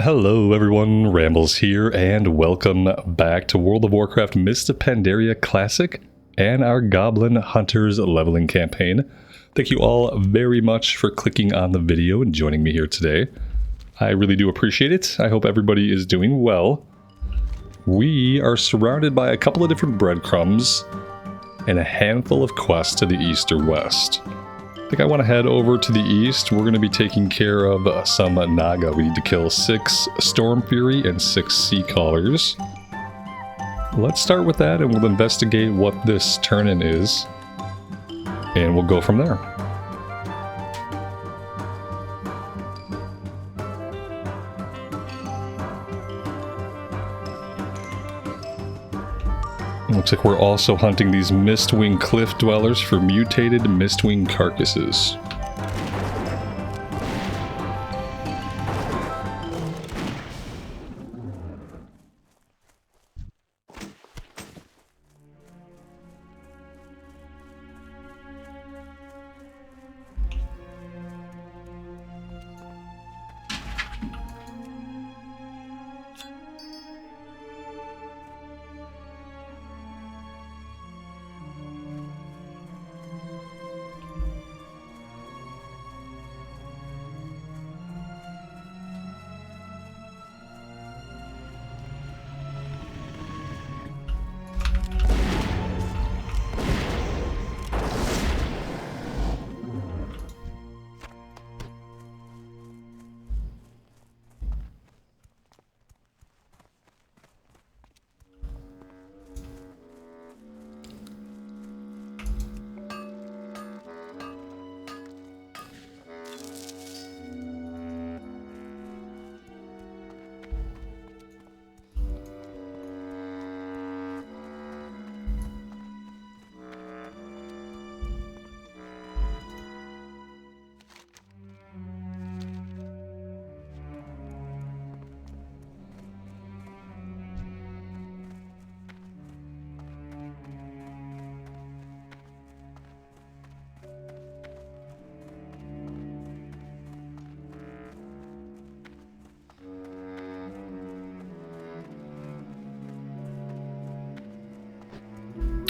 Hello everyone, Rambles here, and welcome back to World of Warcraft Mists of Pandaria Classic and our Goblin Hunters leveling campaign. Thank you all very much for clicking on the video and joining me here today. I really do appreciate it. I hope everybody is doing well. We are surrounded by a couple of different breadcrumbs and a handful of quests to the east or west. I think I want to head over to the east. We're going to be taking care of some Naga. We need to kill 6 Storm Fury and 6 Sea Callers. Let's start with that and we'll investigate what this turn-in is. And we'll go from there. Looks like we're also hunting these Mistwing Cliff Dwellers for mutated Mistwing carcasses.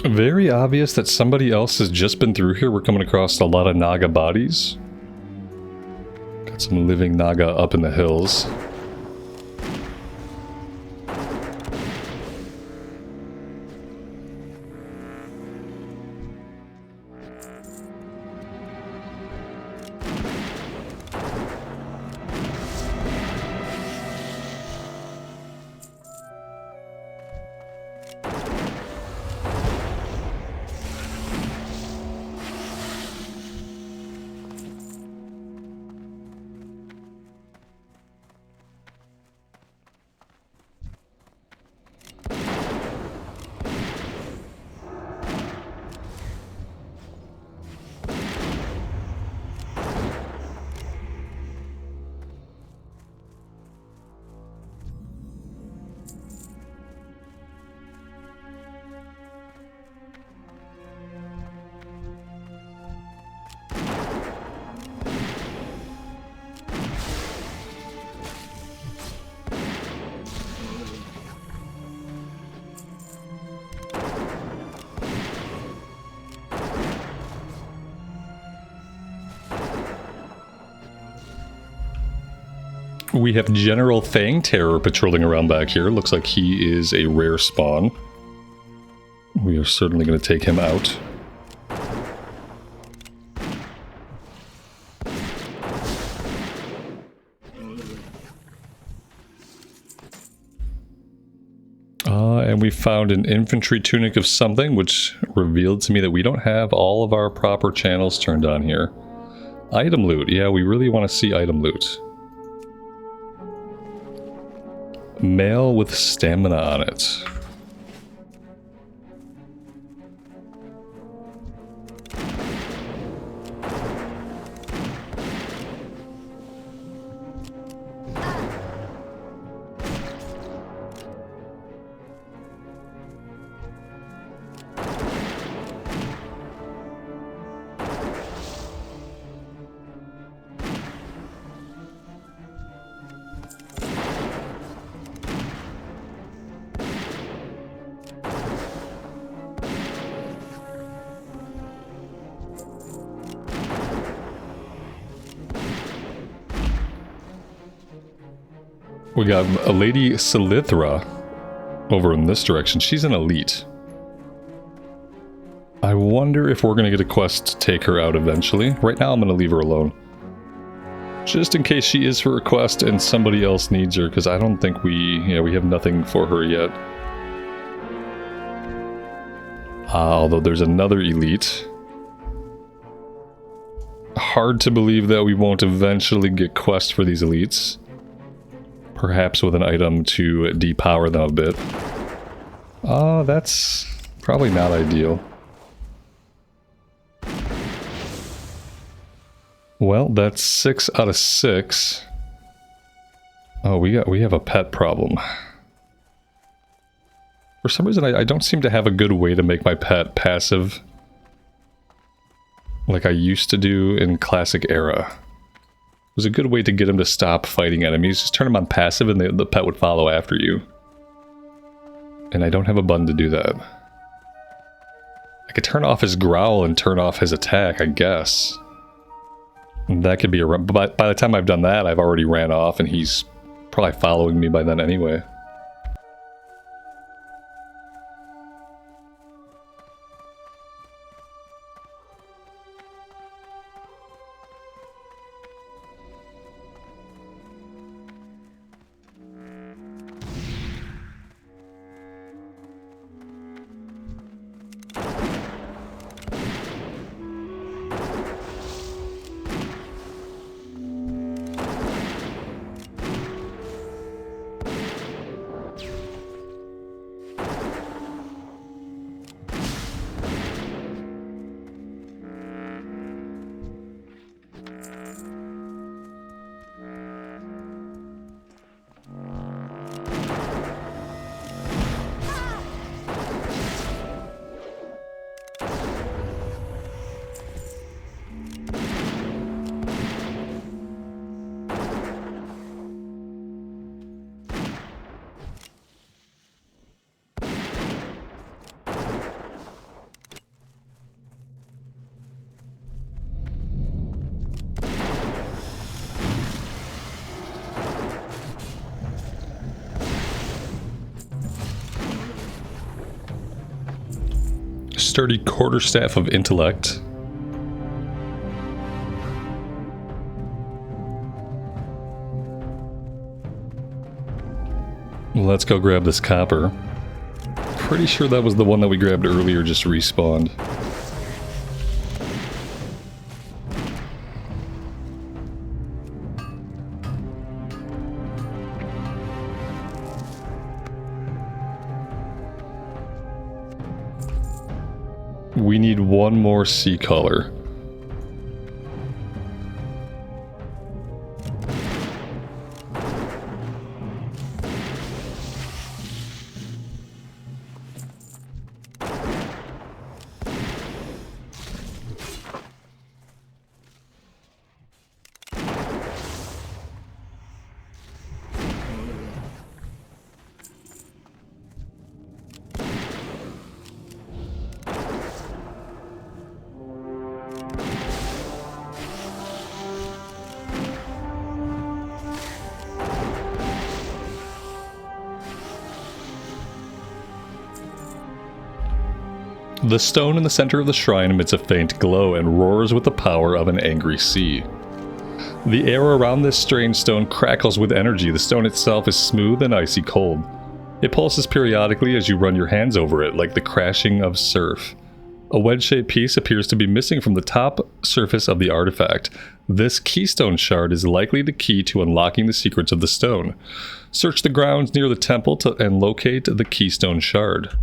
Very obvious that somebody else has just been through here. We're coming across a lot of Naga bodies. Got some living Naga up in the hills. We have General Fang Terror patrolling around back here. Looks like he is a rare spawn. We are certainly going to take him out. And we found an infantry tunic of something, which revealed to me that we don't have all of our proper channels turned on here. Item loot. Yeah, we really want to see item loot. Mail with stamina on it. We got a Lady Silithra over in this direction. She's an elite. I wonder if we're going to get a quest to take her out eventually. Right now I'm going to leave her alone. Just in case she is for a quest and somebody else needs her, because I don't think we have nothing for her yet. Although there's another elite. Hard to believe that we won't eventually get quests for these elites. Perhaps with an item to depower them a bit. That's probably not ideal. Well, that's 6 out of 6. Oh, we have a pet problem. For some reason, I don't seem to have a good way to make my pet passive like I used to do in Classic Era. It was a good way to get him to stop fighting enemies. Just turn him on passive and the pet would follow after you. And I don't have a button to do that. I could turn off his growl and turn off his attack, I guess. And that could be a... But by the time I've done that, I've already ran off and he's probably following me by then anyway. Sturdy quarterstaff of intellect. Let's go grab this copper. Pretty sure that was the one that we grabbed earlier, just respawned. We need one more sea color. The stone in the center of the shrine emits a faint glow and roars with the power of an angry sea. The air around this strange stone crackles with energy. The stone itself is smooth and icy cold. It pulses periodically as you run your hands over it, like the crashing of surf. A wedge-shaped piece appears to be missing from the top surface of the artifact. This Keystone Shard is likely the key to unlocking the secrets of the stone. Search the grounds near the temple and locate the Keystone Shard.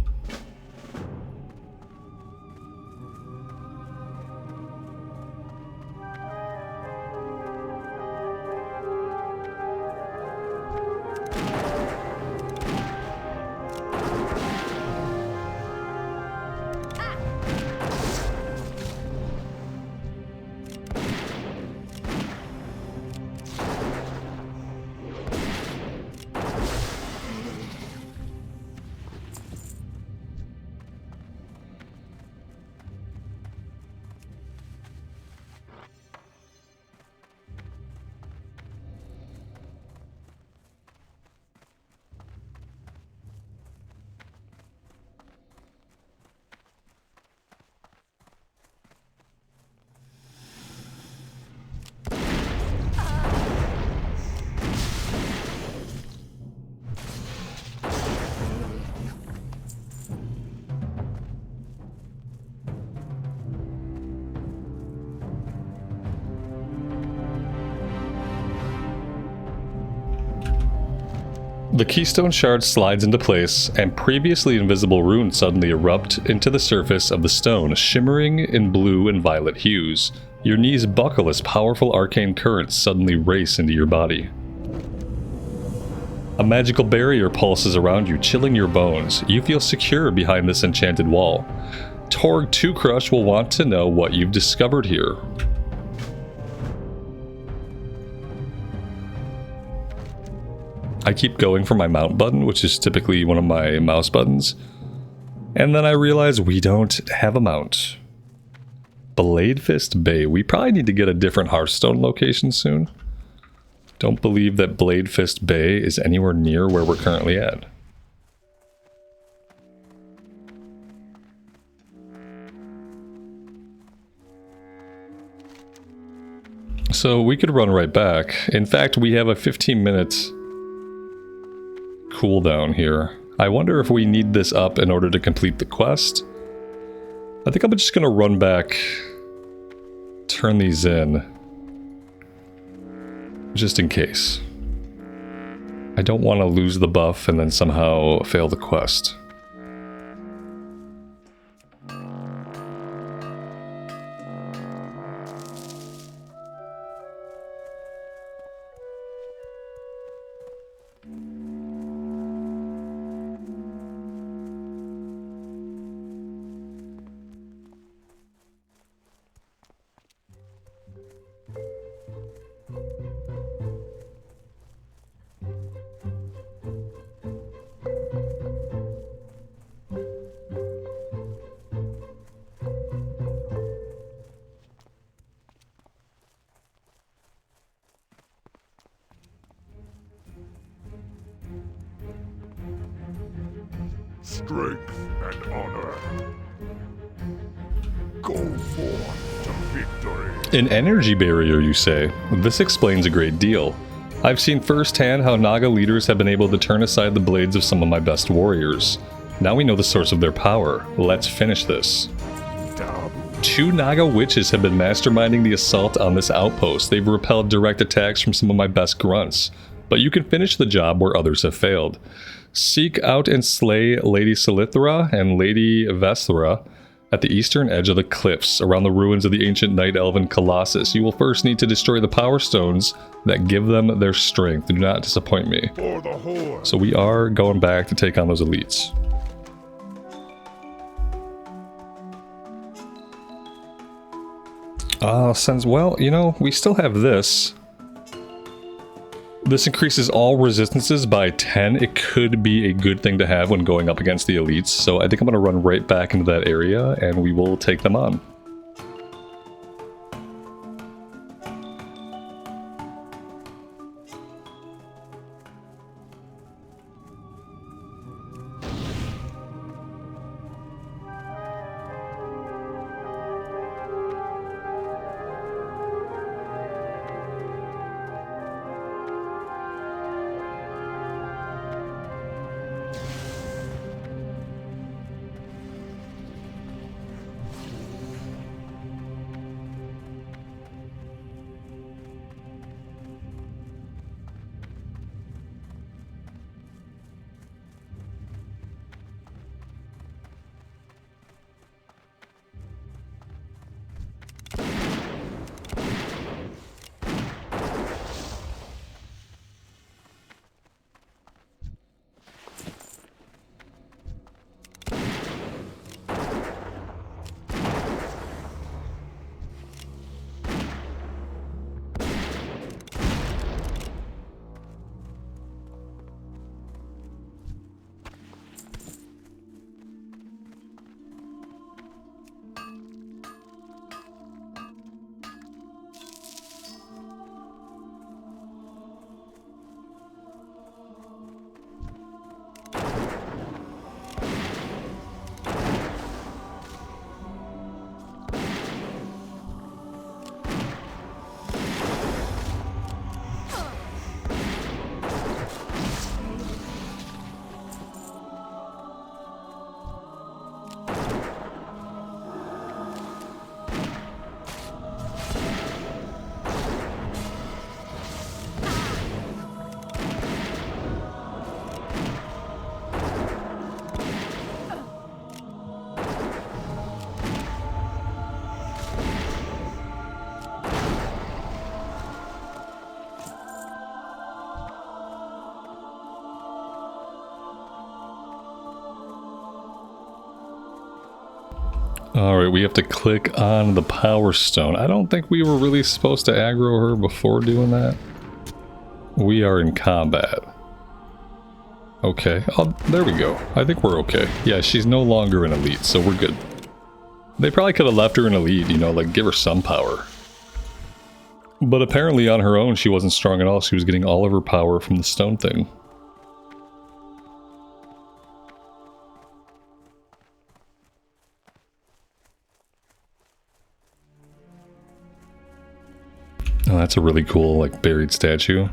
The Keystone Shard slides into place, and previously invisible runes suddenly erupt into the surface of the stone, shimmering in blue and violet hues. Your knees buckle as powerful arcane currents suddenly race into your body. A magical barrier pulses around you, chilling your bones. You feel secure behind this enchanted wall. Torg 2 Crush will want to know what you've discovered here. I keep going for my mount button, which is typically one of my mouse buttons. And then I realize we don't have a mount. Bladefist Bay. We probably need to get a different Hearthstone location soon. Don't believe that Bladefist Bay is anywhere near where we're currently at. So we could run right back. In fact, we have a 15-minute cooldown here. I wonder if we need this up in order to complete the quest. I think I'm just gonna run back, turn these in, just in case. I don't want to lose the buff and then somehow fail the quest. Strength and honor. Go forth to victory. An energy barrier, you say? This explains a great deal. I've seen firsthand how Naga leaders have been able to turn aside the blades of some of my best warriors. Now we know the source of their power. Let's finish this. 2 Naga witches have been masterminding the assault on this outpost. They've repelled direct attacks from some of my best grunts. But you can finish the job where others have failed. Seek out and slay Lady Silithra and Lady Vesthra at the eastern edge of the cliffs, around the ruins of the ancient Night Elven Colossus. You will first need to destroy the power stones that give them their strength. Do not disappoint me. For the horde. So we are going back to take on those elites. Since, well, you know, we still have this. This increases all resistances by 10. It could be a good thing to have when going up against the elites. So I think I'm going to run right back into that area and we will take them on. Alright, we have to click on the Power Stone. I don't think we were really supposed to aggro her before doing that. We are in combat. Okay. Oh, there we go. I think we're okay. Yeah, she's no longer an elite, so we're good. They probably could have left her in elite, you know, like give her some power. But apparently on her own, she wasn't strong at all. She was getting all of her power from the stone thing. Oh, that's a really cool, like, buried statue.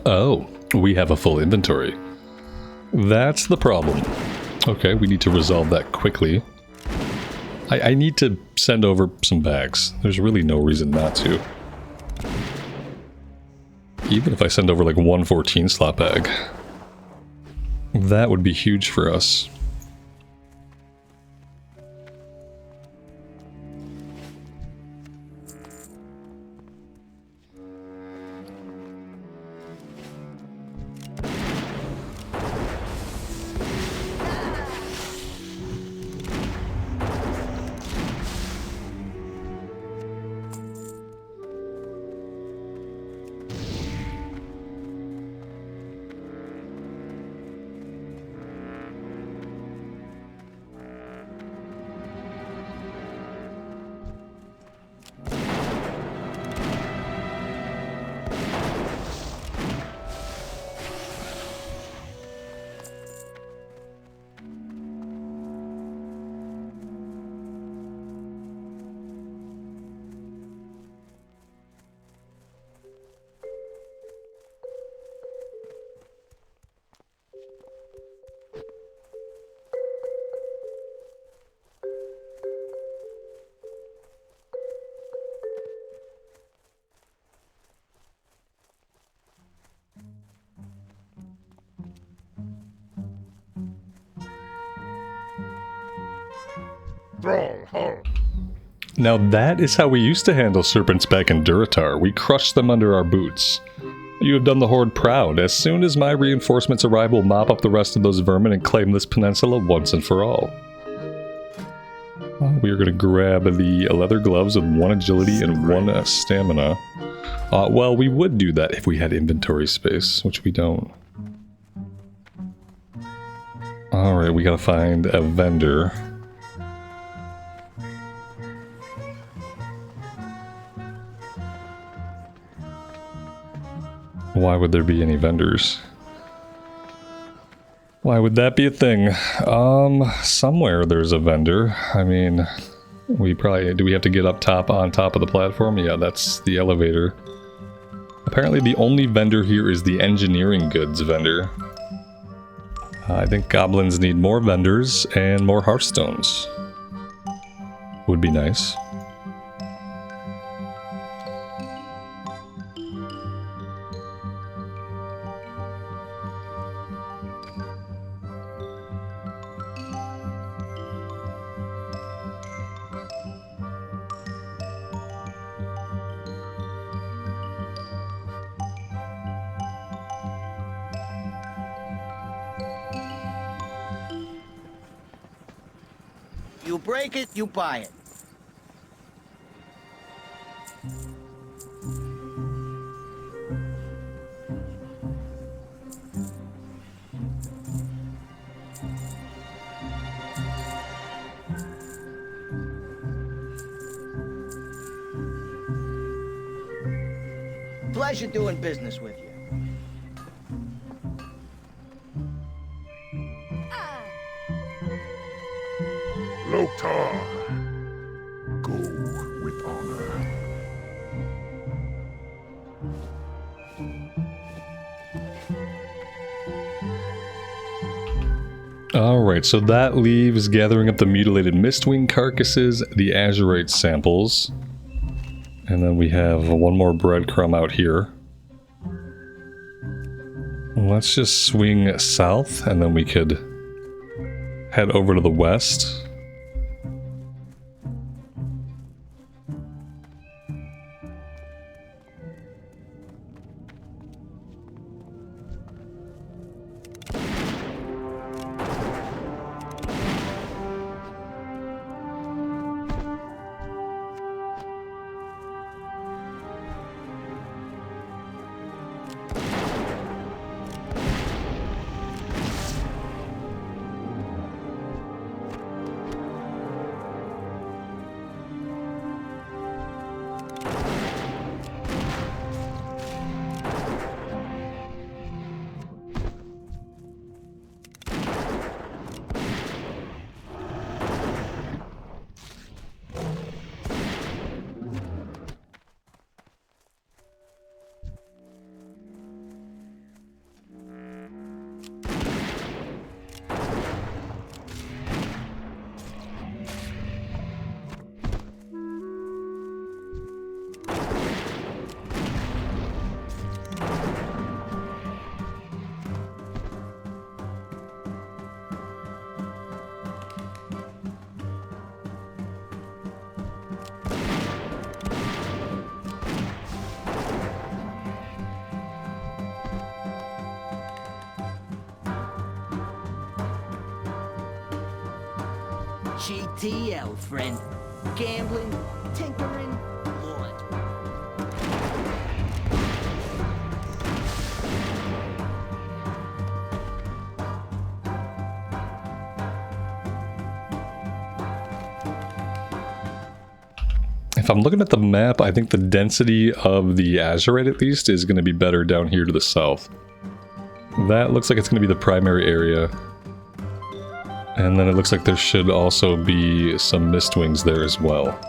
Oh, we have a full inventory. That's the problem. Okay, we need to resolve that quickly. I need to send over some bags. There's really no reason not to. Even if I send over like 114 slot bag. That would be huge for us. Stronghold. Now that is how we used to handle serpents back in Durotar. We crushed them under our boots. You have done the Horde proud. As soon as my reinforcements arrive, we'll mop up the rest of those vermin and claim this peninsula once and for all. We are going to grab the leather gloves with 1 agility and 1 stamina. Well, we would do that if we had inventory space, which we don't. Alright, we gotta find a vendor. Why would there be any vendors? Why would that be a thing? Somewhere there's a vendor. I mean, do we have to get up top on top of the platform? Yeah, that's the elevator. Apparently the only vendor here is the engineering goods vendor. I think goblins need more vendors and more hearthstones. Would be nice. You break it, you buy it. Pleasure doing business with you. Loktar. Go with honor. Alright, so that leaves gathering up the mutilated Mistwing carcasses, the Azerite samples, and then we have one more breadcrumb out here. Let's just swing south, and then we could head over to the west. GTL, friend. Gambling, tinkering, Lord. If I'm looking at the map, I think the density of the Azerite, at least, is going to be better down here to the south. That looks like it's going to be the primary area. And then it looks like there should also be some Mistwings there as well.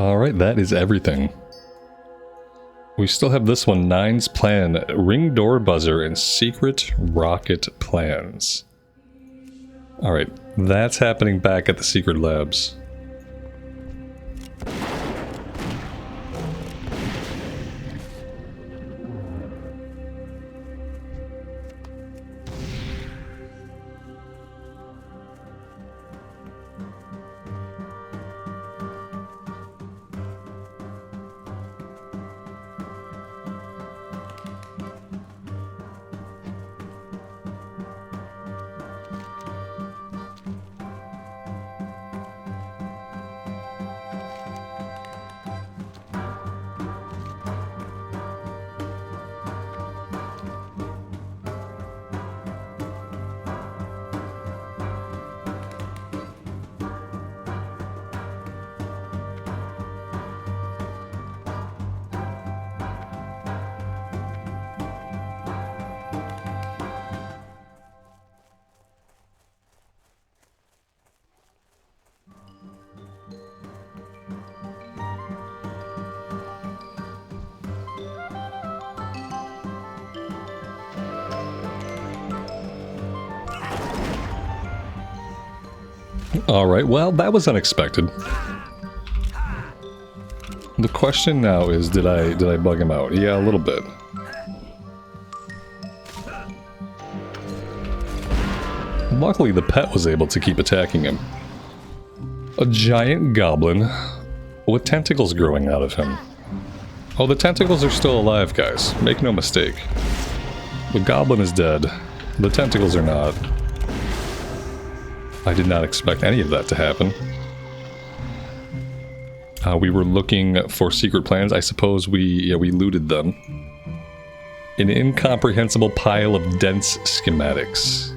Alright, that is everything. We still have this one, Nine's Plan, Ring Door Buzzer, and Secret Rocket Plans. Alright, that's happening back at the Secret Labs. Alright, well, that was unexpected. The question now is, did I bug him out? Yeah, a little bit. Luckily, the pet was able to keep attacking him. A giant goblin with tentacles growing out of him. Oh, the tentacles are still alive, guys. Make no mistake. The goblin is dead. The tentacles are not. I did not expect any of that to happen. We were looking for secret plans. I suppose we looted them. An incomprehensible pile of dense schematics.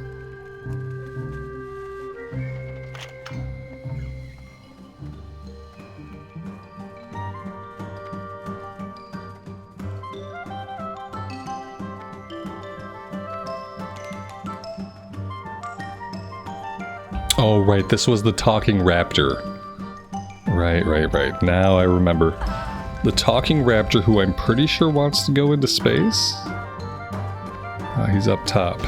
Oh, right, this was the talking raptor. Right. Now I remember. The talking raptor, who I'm pretty sure wants to go into space? He's up top.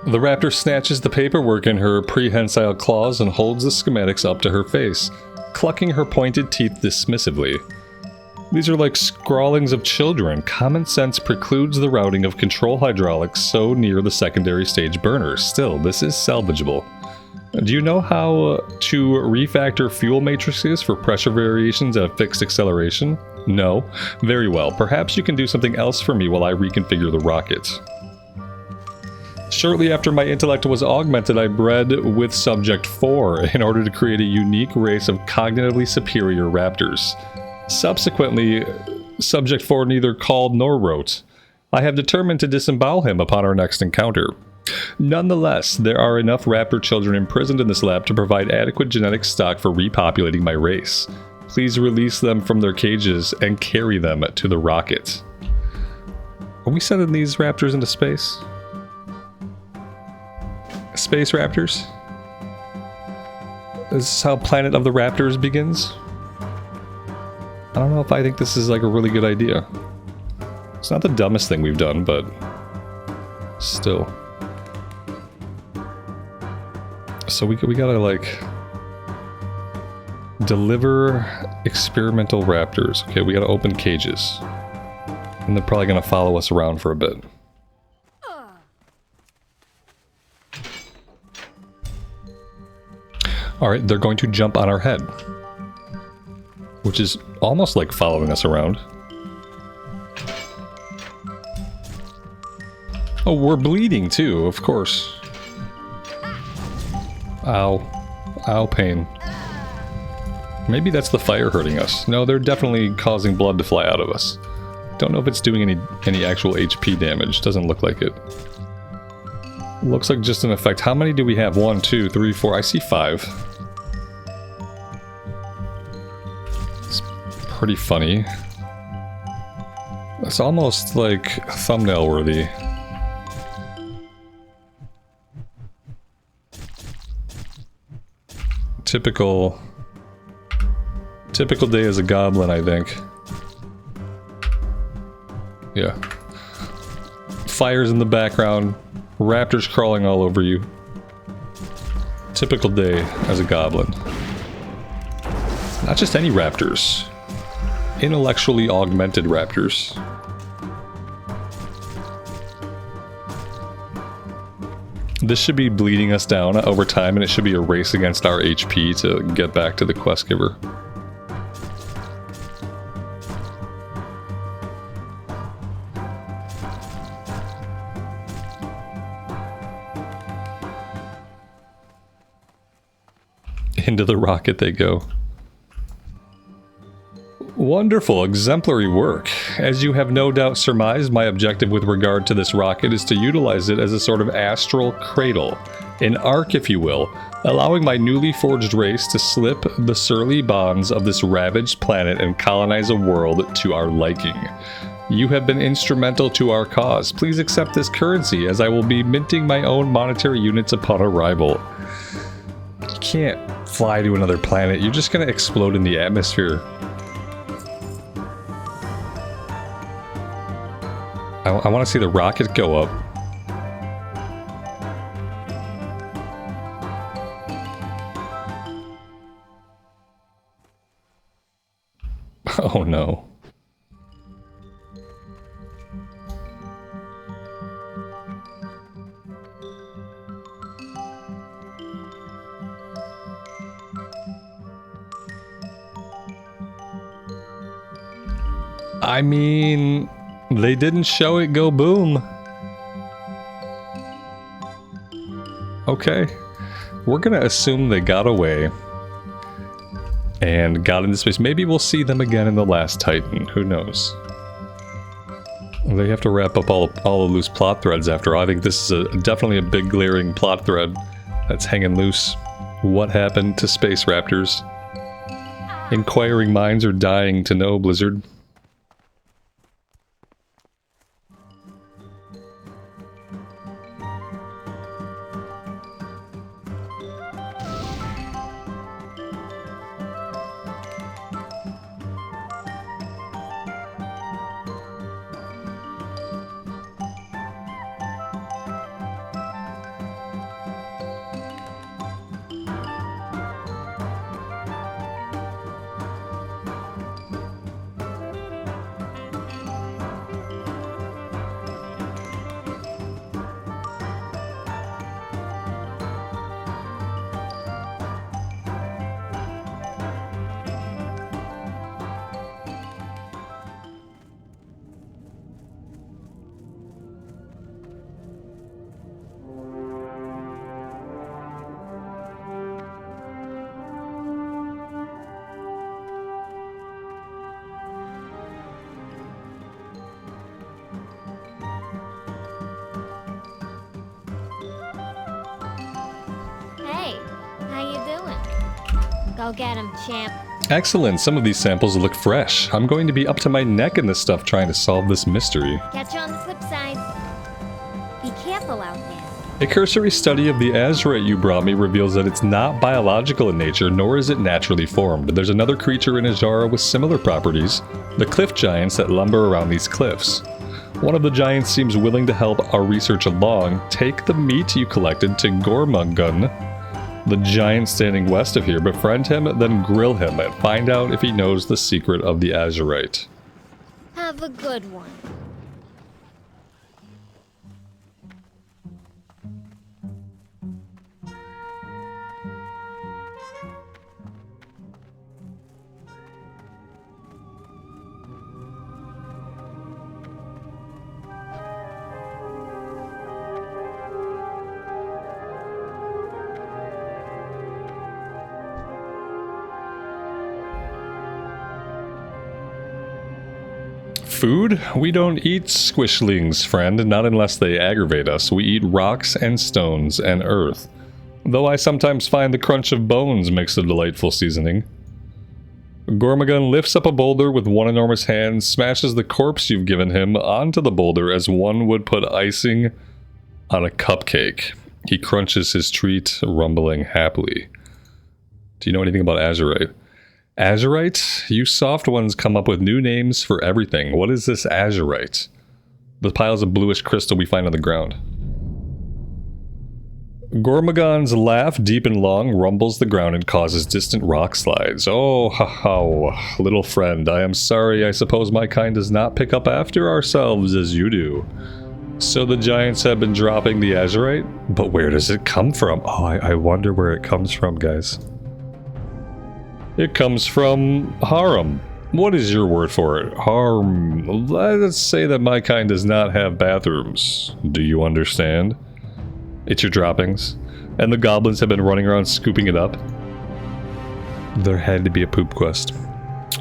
The raptor snatches the paperwork in her prehensile claws and holds the schematics up to her face, clucking her pointed teeth dismissively. These are like scrawlings of children. Common sense precludes the routing of control hydraulics so near the secondary stage burner. Still, this is salvageable. Do you know how to refactor fuel matrices for pressure variations at a fixed acceleration? No? Very well. Perhaps you can do something else for me while I reconfigure the rocket. Shortly after my intellect was augmented, I bred with Subject 4 in order to create a unique race of cognitively superior raptors. Subsequently, Subject 4 neither called nor wrote. I have determined to disembowel him upon our next encounter. Nonetheless, there are enough raptor children imprisoned in this lab to provide adequate genetic stock for repopulating my race. Please release them from their cages and carry them to the rocket. Are we sending these raptors into space? Space Raptors? Is this how Planet of the Raptors begins? I don't know if I think this is like a really good idea. It's not the dumbest thing we've done, but still. So we gotta like deliver experimental raptors. Okay, we gotta open cages. And they're probably gonna follow us around for a bit. Alright, they're going to jump on our head. Which is almost like following us around. Oh, we're bleeding too, of course. Ow. Ow, pain. Maybe that's the fire hurting us. No, they're definitely causing blood to fly out of us. Don't know if it's doing any actual HP damage. Doesn't look like it. Looks like just an effect. How many do we have? 1, 2, 3, 4. I see 5. It's pretty funny. It's almost like thumbnail worthy. Typical day as a goblin, I think. Yeah. Fires in the background, raptors crawling all over you. Typical day as a goblin. Not just any raptors. Intellectually augmented raptors. This should be bleeding us down over time, and it should be a race against our HP to get back to the quest giver. Into the rocket they go. Wonderful, exemplary work. As you have no doubt surmised, my objective with regard to this rocket is to utilize it as a sort of astral cradle, an ark if you will, allowing my newly forged race to slip the surly bonds of this ravaged planet and colonize a world to our liking. You have been instrumental to our cause. Please accept this currency, as I will be minting my own monetary units upon arrival. You can't fly to another planet, you're just gonna explode in the atmosphere. I want to see the rocket go up. Oh no. I mean, they didn't show it go boom. Okay. We're gonna assume they got away and got into space. Maybe we'll see them again in the last Titan. Who knows? They have to wrap up all the loose plot threads after all. I think this is definitely a big glaring plot thread that's hanging loose. What happened to Space Raptors? Inquiring minds are dying to know, Blizzard. Go get him, champ. Excellent. Some of these samples look fresh. I'm going to be up to my neck in this stuff trying to solve this mystery. Catch you on the flip side. Be careful out there. A cursory study of the Azerite you brought me reveals that it's not biological in nature, nor is it naturally formed. There's another creature in Azshara with similar properties, the cliff giants that lumber around these cliffs. One of the giants seems willing to help our research along. Take the meat you collected to Gormagun, the giant standing west of here, befriend him, then grill him and find out if he knows the secret of the Azerite. Have a good one. Food? We don't eat squishlings, friend, not unless they aggravate us. We eat rocks and stones and earth. Though I sometimes find the crunch of bones makes a delightful seasoning. Gormagun lifts up a boulder with one enormous hand, smashes the corpse you've given him onto the boulder as one would put icing on a cupcake. He crunches his treat, rumbling happily. Do you know anything about Azerite? Azerite? You soft ones come up with new names for everything. What is this Azerite? The piles of bluish crystal we find on the ground. Gormagon's laugh, deep and long, rumbles the ground and causes distant rock slides. Oh, little friend, I am sorry. I suppose my kind does not pick up after ourselves as you do. So the giants have been dropping the Azerite? But where does it come from? Oh, I wonder where it comes from, guys. It comes from harem. What is your word for it? Harm. Let's say that my kind does not have bathrooms. Do you understand? It's your droppings. And the goblins have been running around scooping it up. There had to be a poop quest.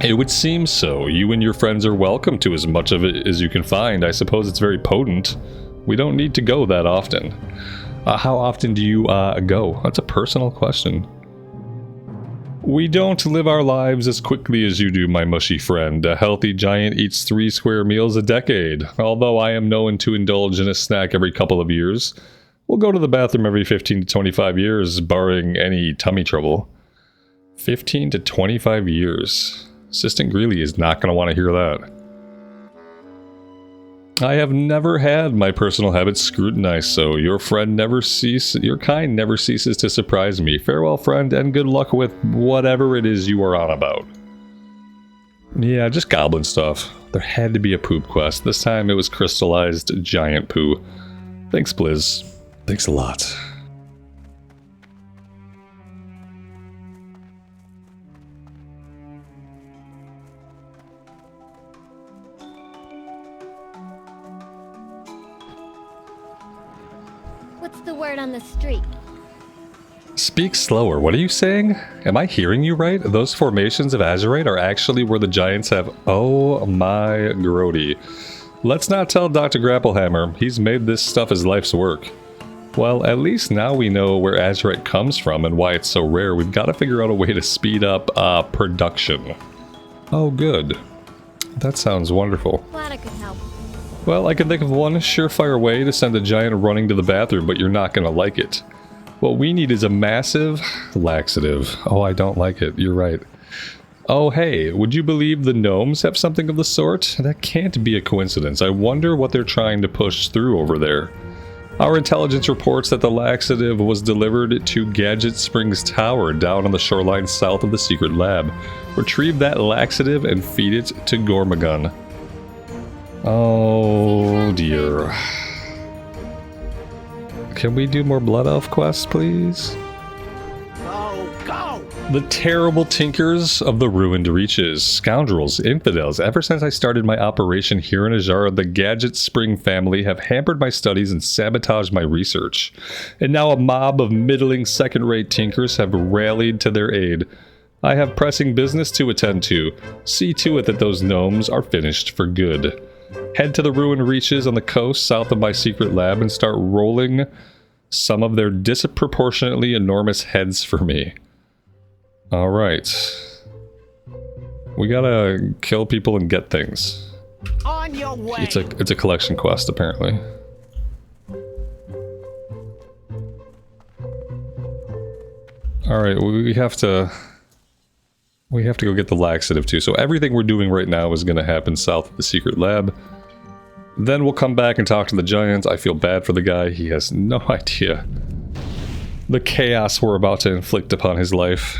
It would seem so. You and your friends are welcome to as much of it as you can find. I suppose it's very potent. We don't need to go that often. How often do you go? That's a personal question. We don't live our lives as quickly as you do, my mushy friend. A healthy giant eats 3 square meals a decade. Although I am known to indulge in a snack every couple of years. We'll go to the bathroom every 15 to 25 years, barring any tummy trouble. 15 to 25 years. Assistant Greeley is not going to want to hear that. I have never had my personal habits scrutinized, so your kind never ceases to surprise me. Farewell, friend, and good luck with whatever it is you are on about. Yeah, just goblin stuff. There had to be a poop quest. This time it was crystallized giant poo. Thanks, Blizz. Thanks a lot. What's the word on the street? Speak slower. What are you saying? Am I hearing you right? Those formations of Azerite are actually where the giants have... Oh my grody. Let's not tell Dr. Grapplehammer. He's made this stuff his life's work. Well, at least now we know where Azerite comes from and why it's so rare. We've got to figure out a way to speed up production. Oh, good. That sounds wonderful. Glad I could help. Well, I can think of one surefire way to send a giant running to the bathroom, but you're not going to like it. What we need is a massive laxative. Oh, I don't like it. You're right. Oh, hey, would you believe the gnomes have something of the sort? That can't be a coincidence. I wonder what they're trying to push through over there. Our intelligence reports that the laxative was delivered to Gadget Springs Tower down on the shoreline south of the secret lab. Retrieve that laxative and feed it to Gormagun. Oh dear. Can we do more Blood Elf quests, please? Go! The terrible tinkers of the ruined reaches. Scoundrels, infidels. Ever since I started my operation here in Azshara, the Gadget Spring family have hampered my studies and sabotaged my research. And now a mob of middling second-rate tinkers have rallied to their aid. I have pressing business to attend to. See to it that those gnomes are finished for good. Head to the ruined reaches on the coast south of my secret lab and start rolling some of their disproportionately enormous heads for me. Alright. We gotta kill people and get things. On your way! It's a collection quest, apparently. Alright, we have to go get the laxative too. So everything we're doing right now is gonna happen south of the secret lab. Then we'll come back and talk to the giants. I feel bad for the guy. He has no idea the chaos we're about to inflict upon his life.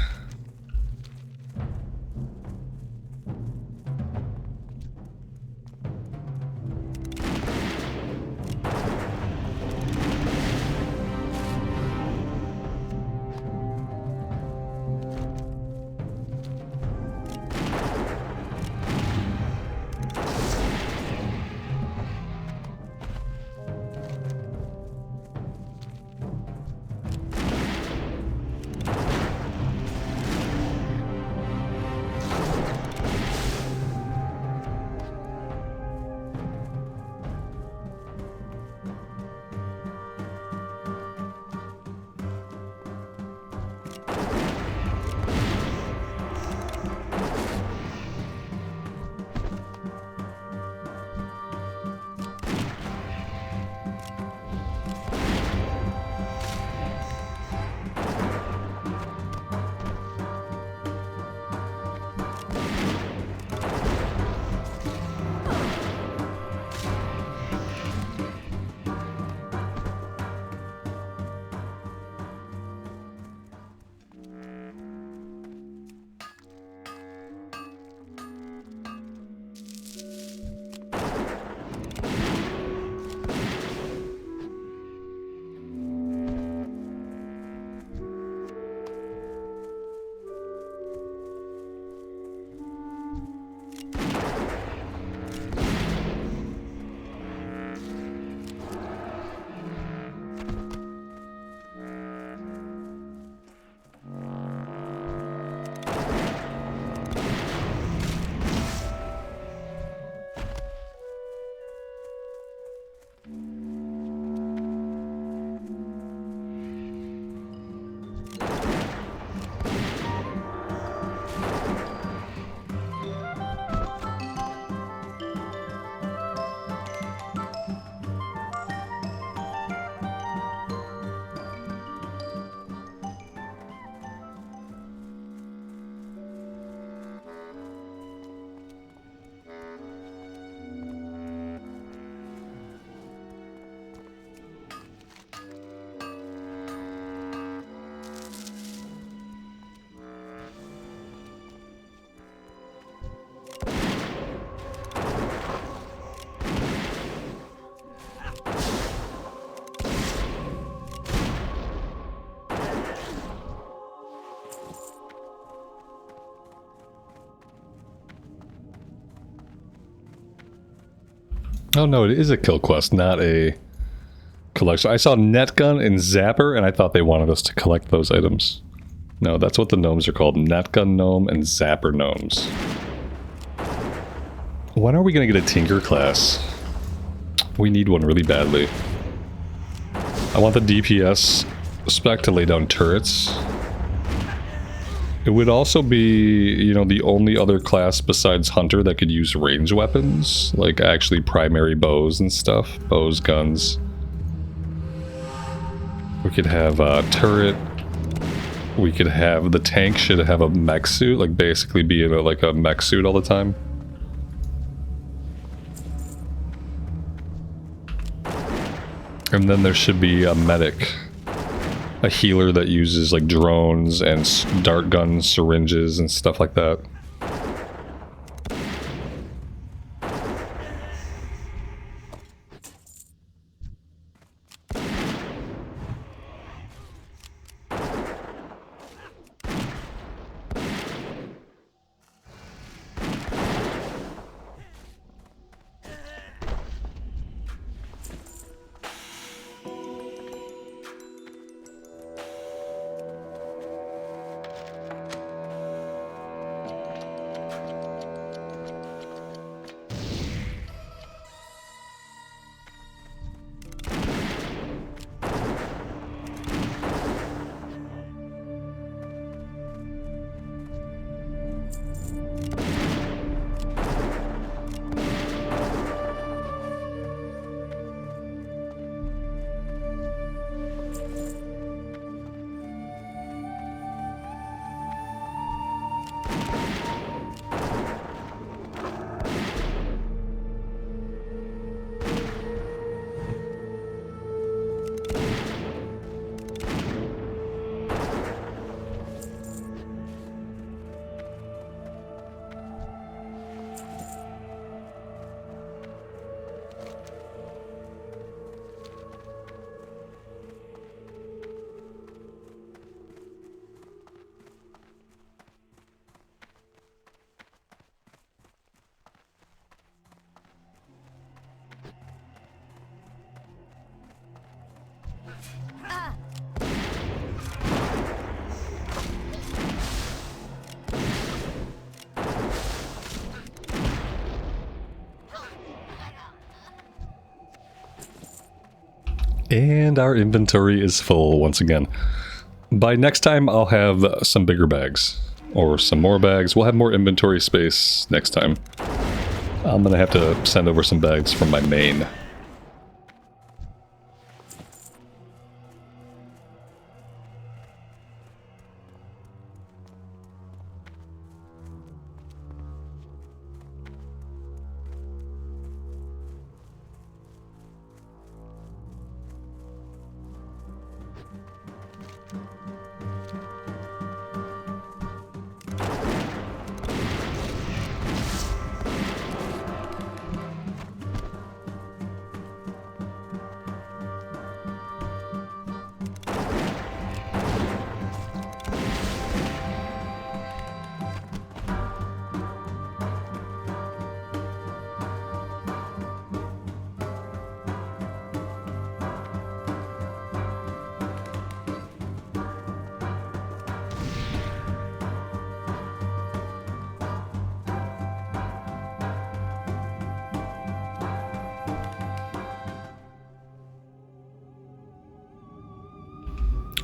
Oh no, it is a kill quest, not a collection. I saw Netgun and Zapper, and I thought they wanted us to collect those items. No, that's what the gnomes are called. Netgun gnome and Zapper gnomes. When are we going to get a Tinker class? We need one really badly. I want the DPS spec to lay down turrets. It would also be, you know, the only other class besides Hunter that could use range weapons. Like, actually primary bows and stuff. Bows, guns. We could have a turret. We could have... The tank should have a mech suit. Like, basically be in like a mech suit all the time. And then there should be a medic. A healer that uses like drones and dart guns, syringes, and stuff like that. And our inventory is full once again. By next time, I'll have some bigger bags. Or some more bags. We'll have more inventory space next time. I'm gonna have to send over some bags from my main.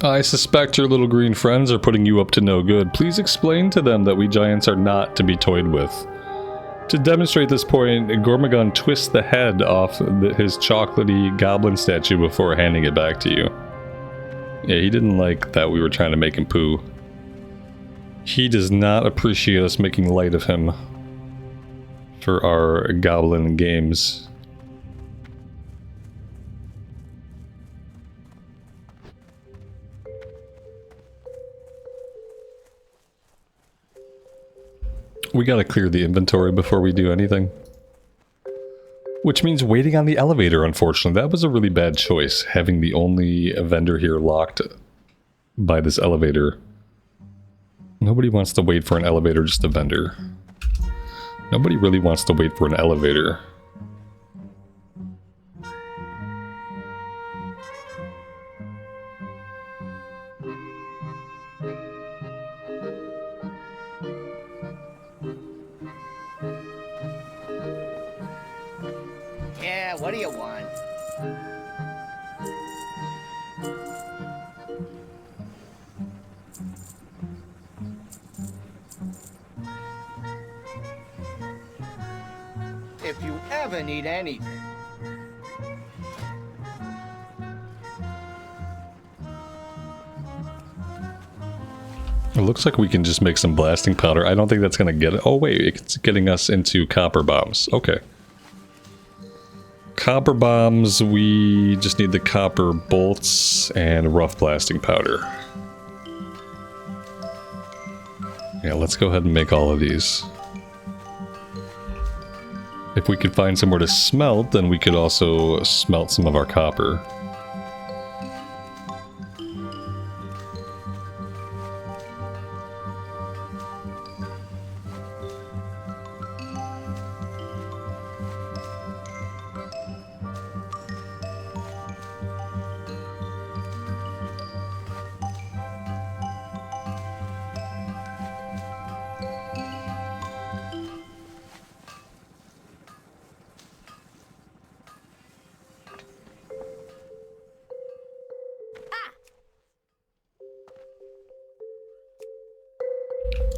I suspect your little green friends are putting you up to no good. Please explain to them that we giants are not to be toyed with. To demonstrate this point, Gormagon twists the head off his chocolatey goblin statue before handing it back to you. Yeah, he didn't like that we were trying to make him poo. He does not appreciate us making light of him for our goblin games. We gotta clear the inventory before we do anything. Which means waiting on the elevator, unfortunately. That was a really bad choice, having the only vendor here locked by this elevator. Nobody wants to wait for an elevator, just a vendor. Nobody really wants to wait for an elevator. Yeah, what do you want? If you ever need anything. It looks like we can just make some blasting powder. I don't think that's going to get it. Oh, wait. It's getting us into copper bombs. Okay. Copper bombs. We just need the copper bolts and rough blasting powder. Yeah, let's go ahead and make all of these. If we could find somewhere to smelt, then we could also smelt some of our copper.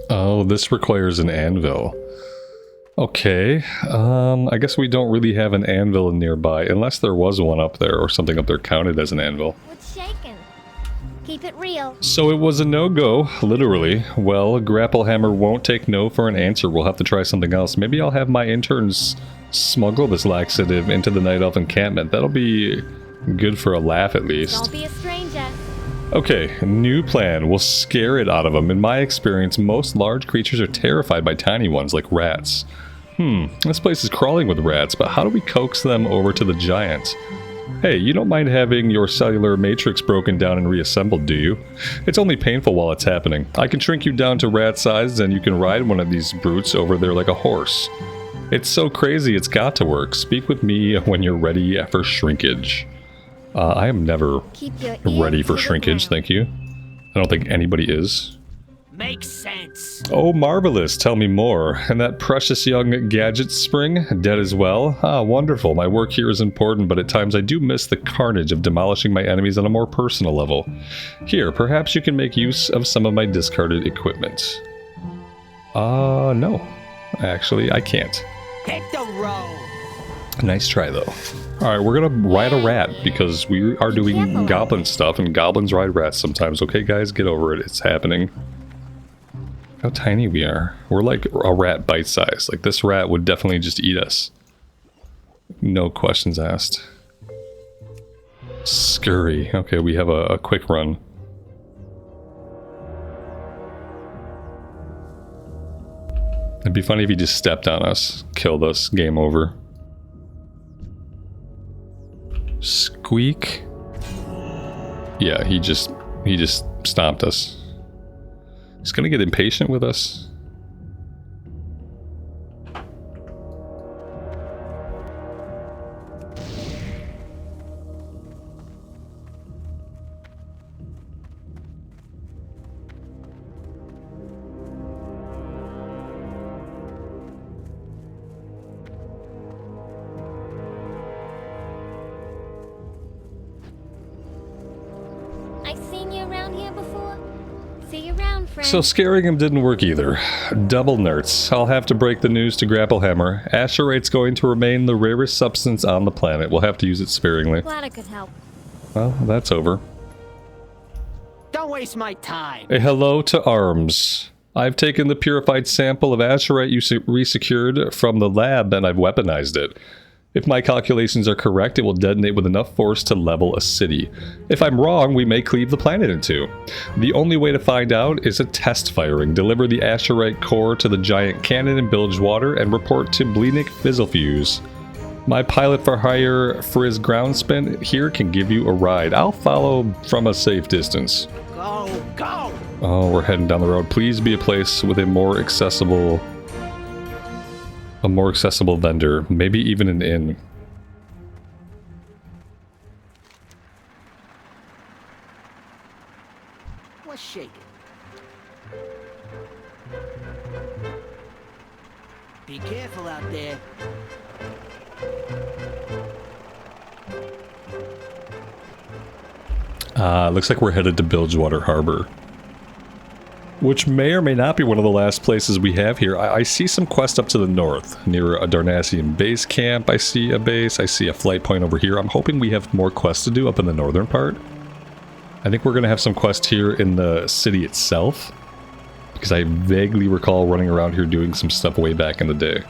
Oh, this requires an anvil. Okay, I guess we don't really have an anvil nearby, unless there was one up there or something up there counted as an anvil. What's shaking? Keep it real. So it was a no-go, literally. Well, Grapplehammer won't take no for an answer. We'll have to try something else. Maybe I'll have my interns smuggle this laxative into the Night Elf encampment. That'll be good for a laugh at least. Don't be a stranger. Okay, new plan. We'll scare it out of them. In my experience, most large creatures are terrified by tiny ones like rats. This place is crawling with rats, but how do we coax them over to the giant? Hey, you don't mind having your cellular matrix broken down and reassembled, do you? It's only painful while it's happening. I can shrink you down to rat size, and you can ride one of these brutes over there like a horse. It's so crazy, it's got to work. Speak with me when you're ready for shrinkage. I am never ready for shrinkage, thank you. I don't think anybody is. Makes sense. Oh, marvelous. Tell me more. And that precious young gadget spring, dead as well? Ah, wonderful. My work here is important, but at times I do miss the carnage of demolishing my enemies on a more personal level. Here, perhaps you can make use of some of my discarded equipment. No. Actually, I can't. Hit the road. Nice try, though. Alright, we're gonna ride a rat, because we are doing goblin stuff, and goblins ride rats sometimes. Okay, guys, get over it. It's happening. How tiny we are. We're like a rat bite size. Like, this rat would definitely just eat us. No questions asked. Scurry. Okay, we have a quick run. It'd be funny if he just stepped on us, killed us, game over. Squeak. Yeah, he just stomped us. He's gonna get impatient with us. So scaring him didn't work either. Double nerds. I'll have to break the news to Grapplehammer. Azerite's going to remain the rarest substance on the planet. We'll have to use it sparingly. Glad I could help. Well, that's over. Don't waste my time. A hello to arms. I've taken the purified sample of Azerite you resecured from the lab and I've weaponized it. If my calculations are correct, it will detonate with enough force to level a city. If I'm wrong, we may cleave the planet in two. The only way to find out is a test firing. Deliver the Azerite core to the giant cannon in Bilgewater and report to Bleenick Fizzlefuse. My pilot for hire, Frizz Groundspin, here can give you a ride. I'll follow from a safe distance. Go, go! Oh, we're heading down the road. Please be a place with a more accessible vendor, maybe even an inn. Let's shake it. Be careful out there. Looks like we're headed to Bilgewater Harbor, which may or may not be one of the last places we have here. I see some quests up to the north, near a Darnassian base camp. I see a base, I see a flight point over here. I'm hoping we have more quests to do up in the northern part. I think we're going to have some quests here in the city itself, because I vaguely recall running around here doing some stuff way back in the day.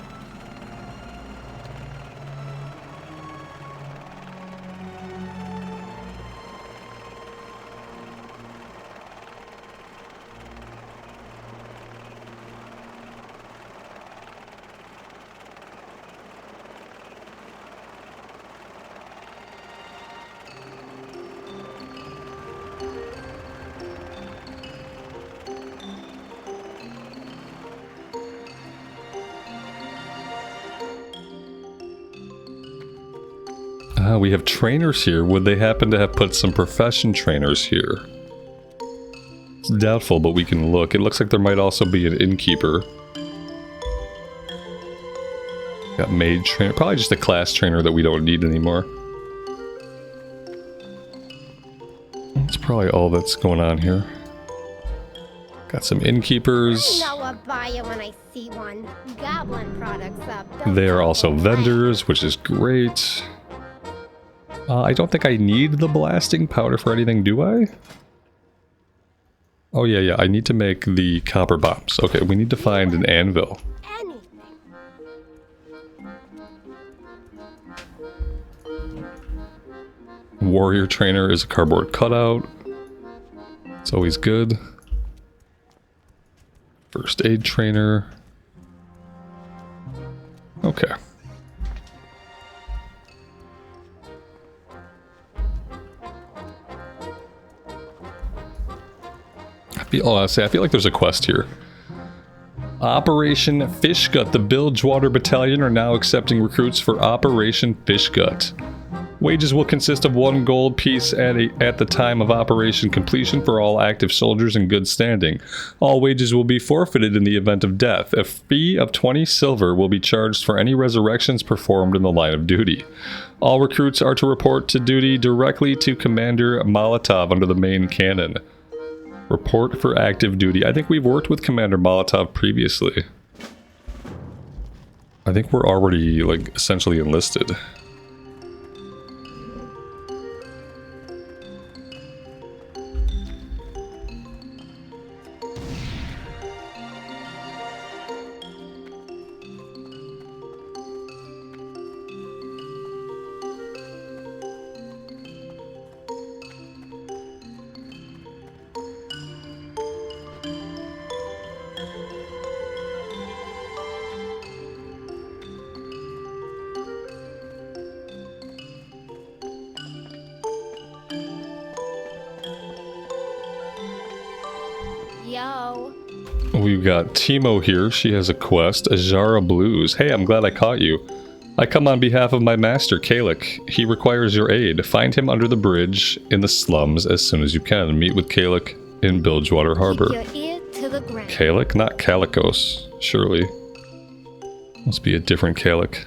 We have trainers here. Would they happen to have put some profession trainers here? It's doubtful, but we can look. It looks like there might also be an innkeeper. Got maid trainer. Probably just a class trainer that we don't need anymore. That's probably all that's going on here. Got some innkeepers. I know I'll buy it when I see one. Goblin products up. They are also vendors, which is great. I don't think I need the blasting powder for anything, do I? Oh yeah, I need to make the copper bombs. Okay, we need to find an anvil. Anything. Warrior trainer is a cardboard cutout. It's always good. First aid trainer. Okay. I feel like there's a quest here. Operation Fishgut. The Bilgewater Battalion are now accepting recruits for Operation Fishgut. Wages will consist of 1 gold piece at the time of operation completion for all active soldiers in good standing. All wages will be forfeited in the event of death. A fee of 20 silver will be charged for any resurrections performed in the line of duty. All recruits are to report to duty directly to Commander Molotov under the main cannon. Report for active duty. I think we've worked with Commander Molotov previously. I think we're already, like, essentially enlisted. Yo. We've got Timo here. She has a quest. Azshara Blues. Hey, I'm glad I caught you. I come on behalf of my master, Kalik. He requires your aid. Find him under the bridge in the slums as soon as you can. Meet with Kalik in Bilgewater Harbor. Keep your ear to the ground. Kalik? Not Kalikos, surely. Must be a different Kalik.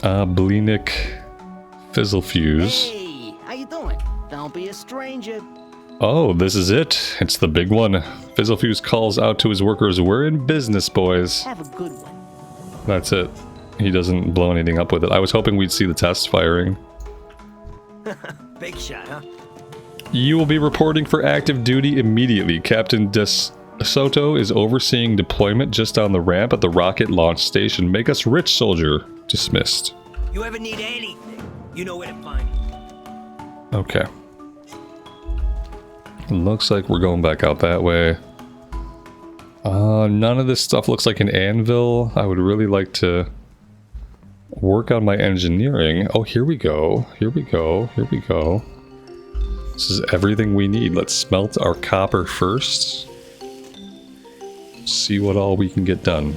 Blenik Fizzlefuse. Hey, how you doing? Don't be a stranger. Oh, this is it. It's the big one. Fizzlefuse calls out to his workers, "We're in business, boys." Have a good one. That's it. He doesn't blow anything up with it. I was hoping we'd see the test firing. Big shot, huh? You will be reporting for active duty immediately. Captain De Soto is overseeing deployment just on the ramp at the rocket launch station. Make us rich, soldier. Dismissed. You ever need anything, you know where to find me. Okay. Looks like we're going back out that way. None of this stuff looks like an anvil. I would really like to work on my engineering. Oh, here we go. Here we go. Here we go. This is everything we need. Let's smelt our copper first. See what all we can get done.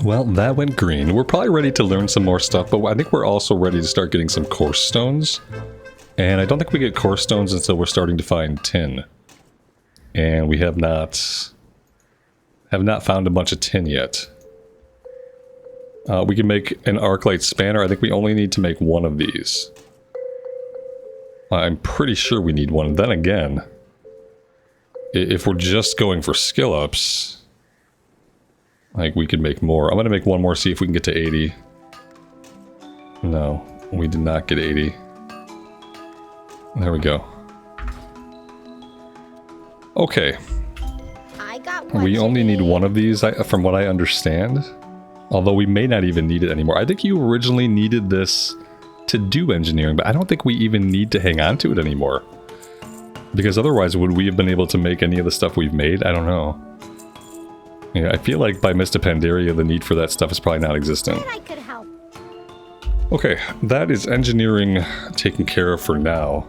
Well, that went green. We're probably ready to learn some more stuff, but I think we're also ready to start getting some course stones. And I don't think we get course stones until we're starting to find tin. And we have not found a bunch of tin yet. We can make an arclight spanner. I think we only need to make one of these. I'm pretty sure we need one. Then again, if we're just going for skill ups, like, we could make more. I'm gonna make one more, see if we can get to 80. No, we did not get 80. There we go. Okay. I got one. We only need one of these, from what I understand. Although we may not even need it anymore. I think you originally needed this to do engineering, but I don't think we even need to hang on to it anymore. Because otherwise, would we have been able to make any of the stuff we've made? I don't know. Yeah, I feel like by Mr. Pandaria, the need for that stuff is probably not existent. I could help. Okay, that is engineering taken care of for now.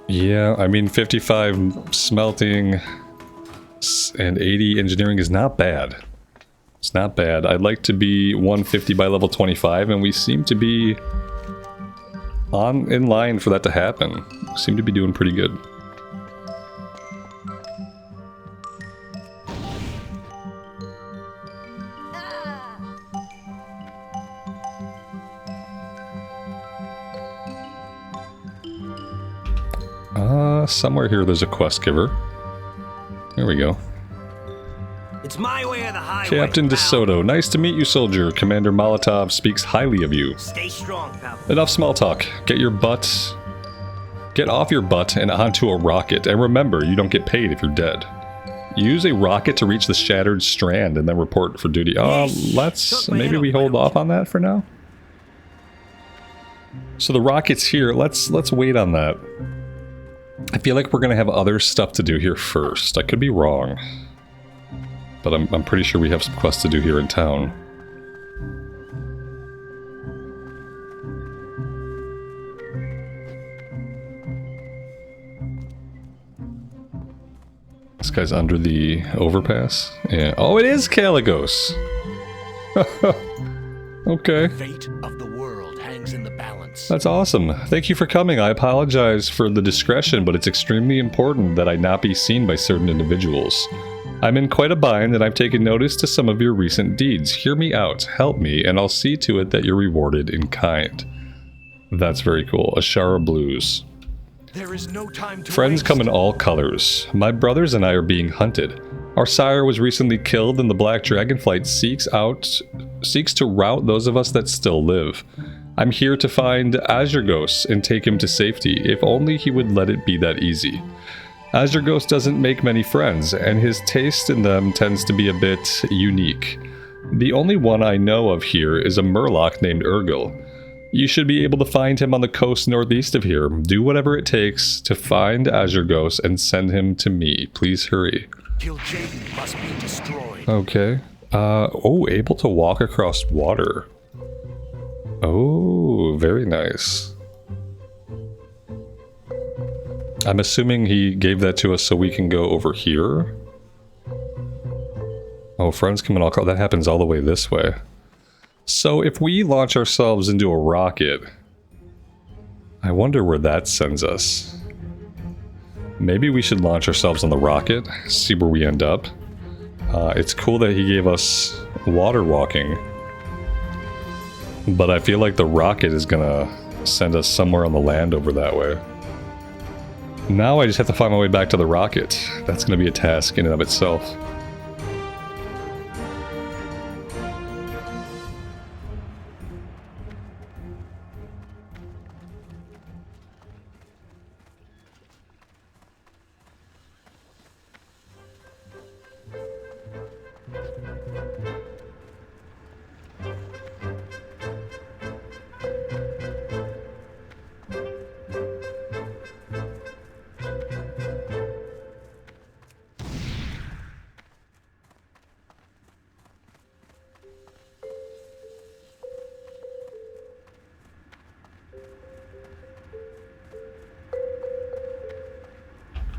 Yeah, I mean, 55 smelting and 80 engineering is not bad. It's not bad. I'd like to be 150 by level 25, and we seem to be in line for that to happen. We seem to be doing pretty good. Somewhere here there's a quest giver. There we go. It's my way or the highway. Captain pal. DeSoto, nice to meet you, soldier. Commander Molotov speaks highly of you. Stay strong, pal. Enough small talk. Get off your butt and onto a rocket. And remember, you don't get paid if you're dead. Use a rocket to reach the shattered strand and then report for duty. Maybe we hold off on that for now. So the rocket's here. Let's wait on that. I feel like we're gonna have other stuff to do here first. I could be wrong. But I'm pretty sure we have some quests to do here in town. This guy's under the overpass? Yeah. Oh, it is Caligos! Okay. Fate of the world hangs in the balance. That's awesome. Thank you for coming. I apologize for the discretion, but it's extremely important that I not be seen by certain individuals. I'm in quite a bind, and I've taken notice to some of your recent deeds. Hear me out, help me, and I'll see to it that you're rewarded in kind. That's very cool. Azshara Blues. There is no time to Friends waste. come in all colors. My brothers and I are being hunted. Our sire was recently killed, and the Black Dragonflight seeks to rout those of us that still live. I'm here to find Azergos and take him to safety, if only he would let it be that easy. Azergos doesn't make many friends, and his taste in them tends to be a bit unique. The only one I know of here is a murloc named Urgil. You should be able to find him on the coast northeast of here. Do whatever it takes to find Azergos and send him to me. Please hurry. Kil'jaeden must be destroyed. Okay. Able to walk across water. Oh, very nice. I'm assuming he gave that to us so we can go over here. Oh, friends come in all colors. That happens all the way this way. So if we launch ourselves into a rocket, I wonder where that sends us. Maybe we should launch ourselves on the rocket, see where we end up. It's cool that he gave us water walking, but I feel like the rocket is gonna send us somewhere on the land over that way. Now I just have to find my way back to the rocket. That's gonna be a task in and of itself.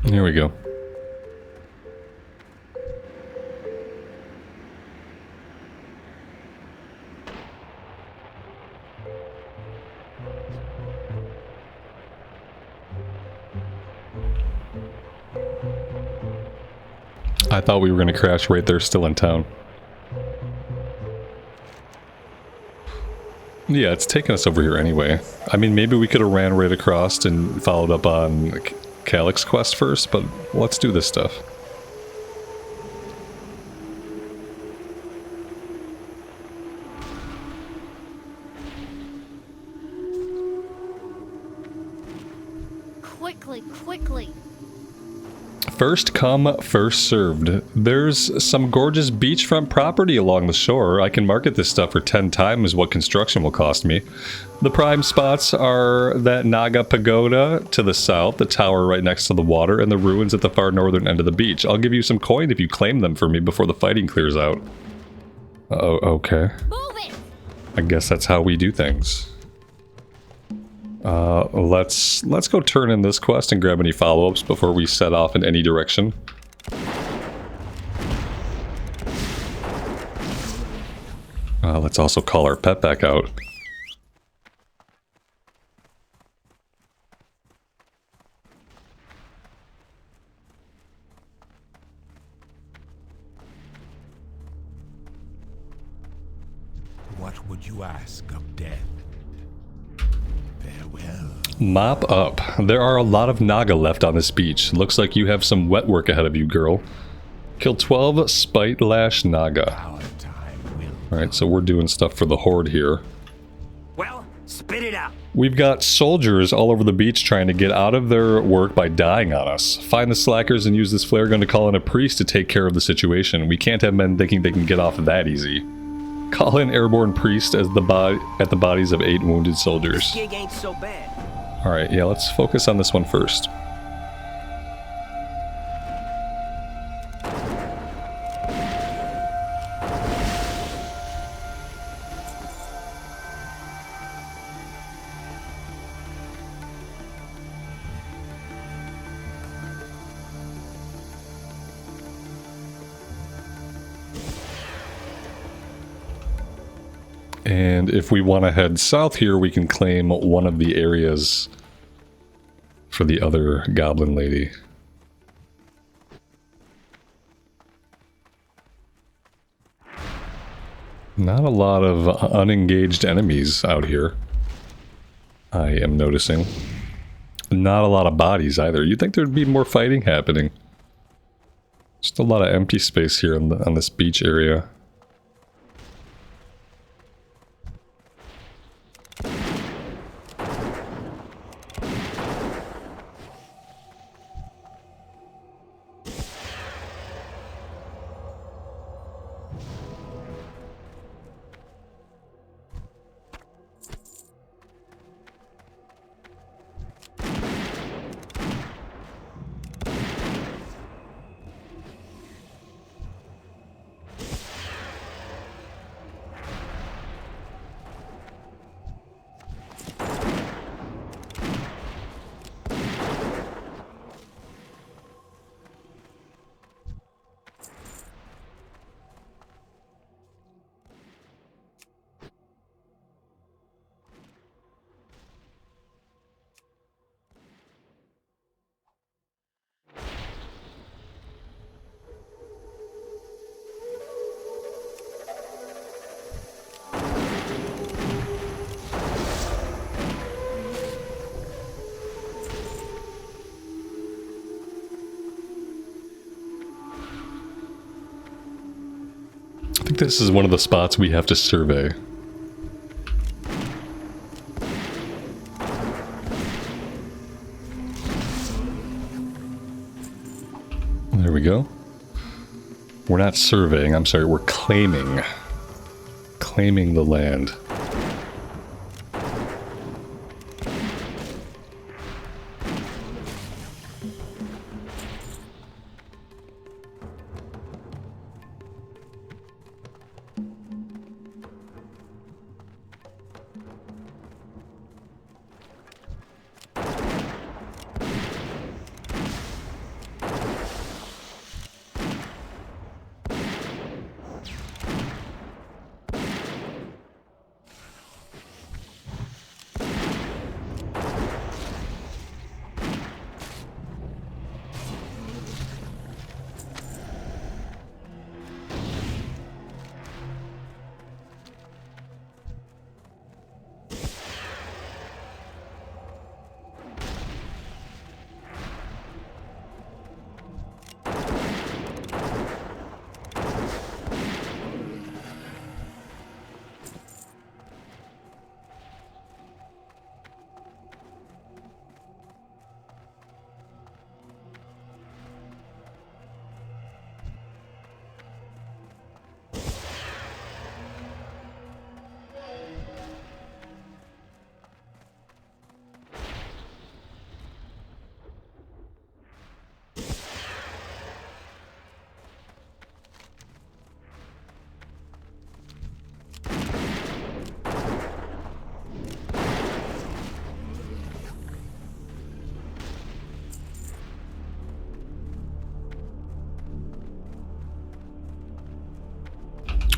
Here we go. I thought we were going to crash right there still in town. Yeah, it's taking us over here anyway. I mean, maybe we could have ran right across and followed up on Calyx's quest first, but let's do this stuff. Quickly. First come, first served. There's some gorgeous beachfront property along the shore. I can market this stuff for 10 times what construction will cost me. The prime spots are that Naga pagoda to the south, the tower right next to the water, and the ruins at the far northern end of the beach. I'll give you some coin if you claim them for me before the fighting clears out. Oh, okay. Move it. I guess that's how we do things. Let's go turn in this quest and grab any follow-ups before we set off in any direction. Let's also call our pet back out. What would you ask of death? Farewell. Mop up. There are a lot of Naga left on this beach. Looks like you have some wet work ahead of you, girl. Kill 12 Spite Lash Naga. Our time will. Alright, so we're doing stuff for the Horde here. Well, spit it out. We've got soldiers all over the beach trying to get out of their work by dying on us. Find the slackers and use this flare gun to call in a priest to take care of the situation. We can't have men thinking they can get off that easy. Call in airborne priest as at the bodies of 8 wounded soldiers. This gig ain't so bad. Alright, yeah, let's focus on this one first. And if we want to head south here, we can claim one of the areas for the other goblin lady. Not a lot of unengaged enemies out here, I am noticing. Not a lot of bodies either. You'd think there'd be more fighting happening. Just a lot of empty space here on this beach area. I think this is one of the spots we have to survey. There we go. We're not surveying, I'm sorry, we're claiming. Claiming the land.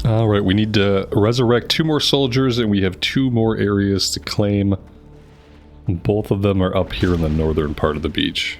Alright, we need to resurrect 2 more soldiers, and we have 2 more areas to claim. Both of them are up here in the northern part of the beach.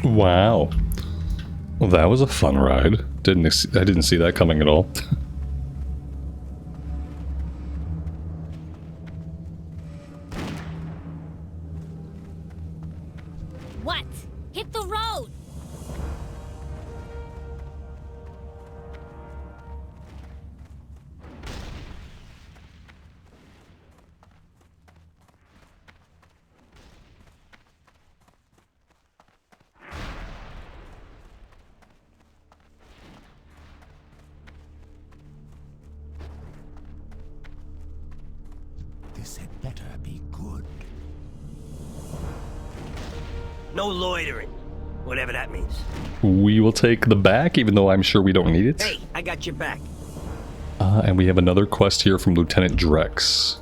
Wow. Well, that was a fun ride. I didn't see that coming at all. What? Hit the road! This had better be good. No loitering. Whatever that means. We will take the back, even though I'm sure we don't need it. Hey, I got your back. And we have another quest here from Lieutenant Drex.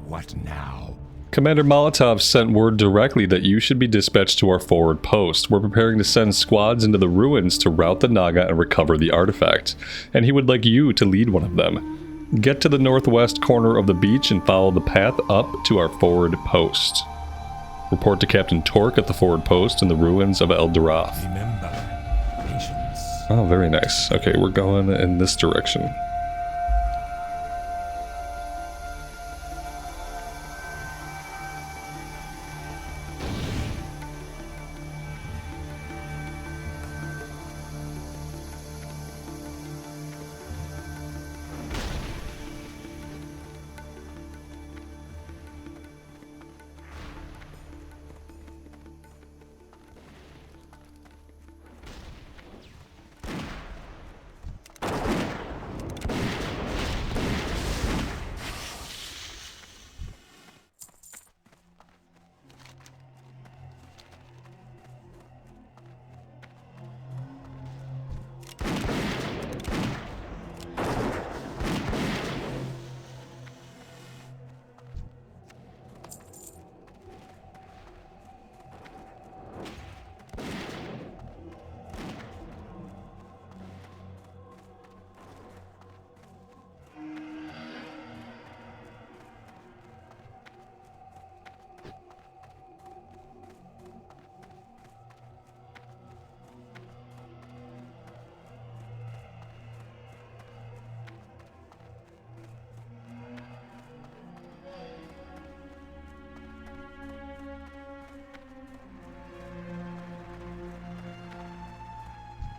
What now? Commander Molotov sent word directly that you should be dispatched to our forward post. We're preparing to send squads into the ruins to rout the Naga and recover the artifact, and he would like you to lead one of them. Get to the northwest corner of the beach and follow the path up to our forward post. Report to Captain Torque at the forward post in the ruins of Eldarath. Remember, patience. Oh, very nice. Okay, we're going in this direction.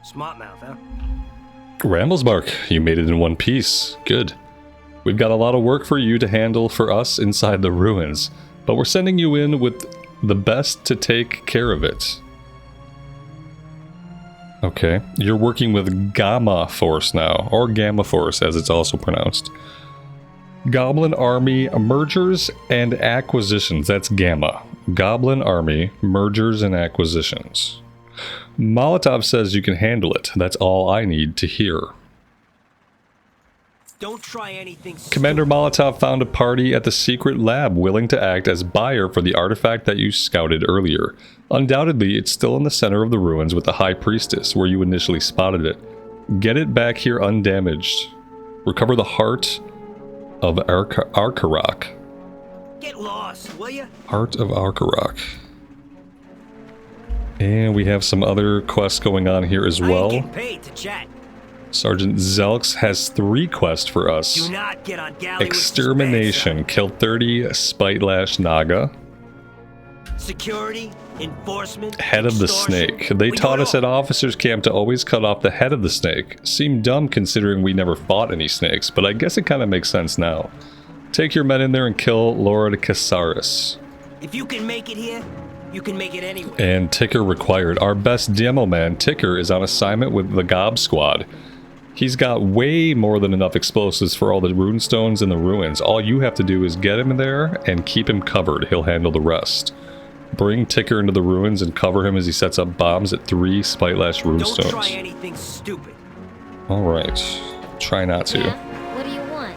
Smart mouth, huh? Ramblesbark, you made it in one piece. Good. We've got a lot of work for you to handle for us inside the ruins, but we're sending you in with the best to take care of it. Okay, you're working with Gamma Force now, or Gamma Force as it's also pronounced. Goblin Army Mergers and Acquisitions, that's Gamma. Goblin Army Mergers and Acquisitions. Molotov says you can handle it, that's all I need to hear. Don't try anything stupid. Commander Molotov found a party at the secret lab willing to act as buyer for the artifact that you scouted earlier. Undoubtedly, it's still in the center of the ruins with the High Priestess, where you initially spotted it. Get it back here undamaged. Recover the heart of Arkarok. Get lost, will ya? Heart of Arkarok. And we have some other quests going on here as I ain't well. getting paid to chat. Sergeant Zelks has 3 quests for us. Do not get on galley with Extermination. Kill 30 Spitelash Naga. suspense. Security, enforcement, Head of the extortion. snake. They We taught do it us at all. officers camp to always cut off the head of the snake. Seemed dumb considering we never fought any snakes, but I guess it kind of makes sense now. Take your men in there and kill Lord Casaris. If you can make it here, you can make it anywhere. And Ticker required. Our best demo man, Ticker, is on assignment with the Gob Squad. He's got way more than enough explosives for all the runestones in the ruins. All you have to do is get him there and keep him covered. He'll handle the rest. Bring Ticker into the ruins and cover him as he sets up bombs at 3 Spitelash Don't runestones. try anything stupid. Alright. Try not to. Yeah? What do you want?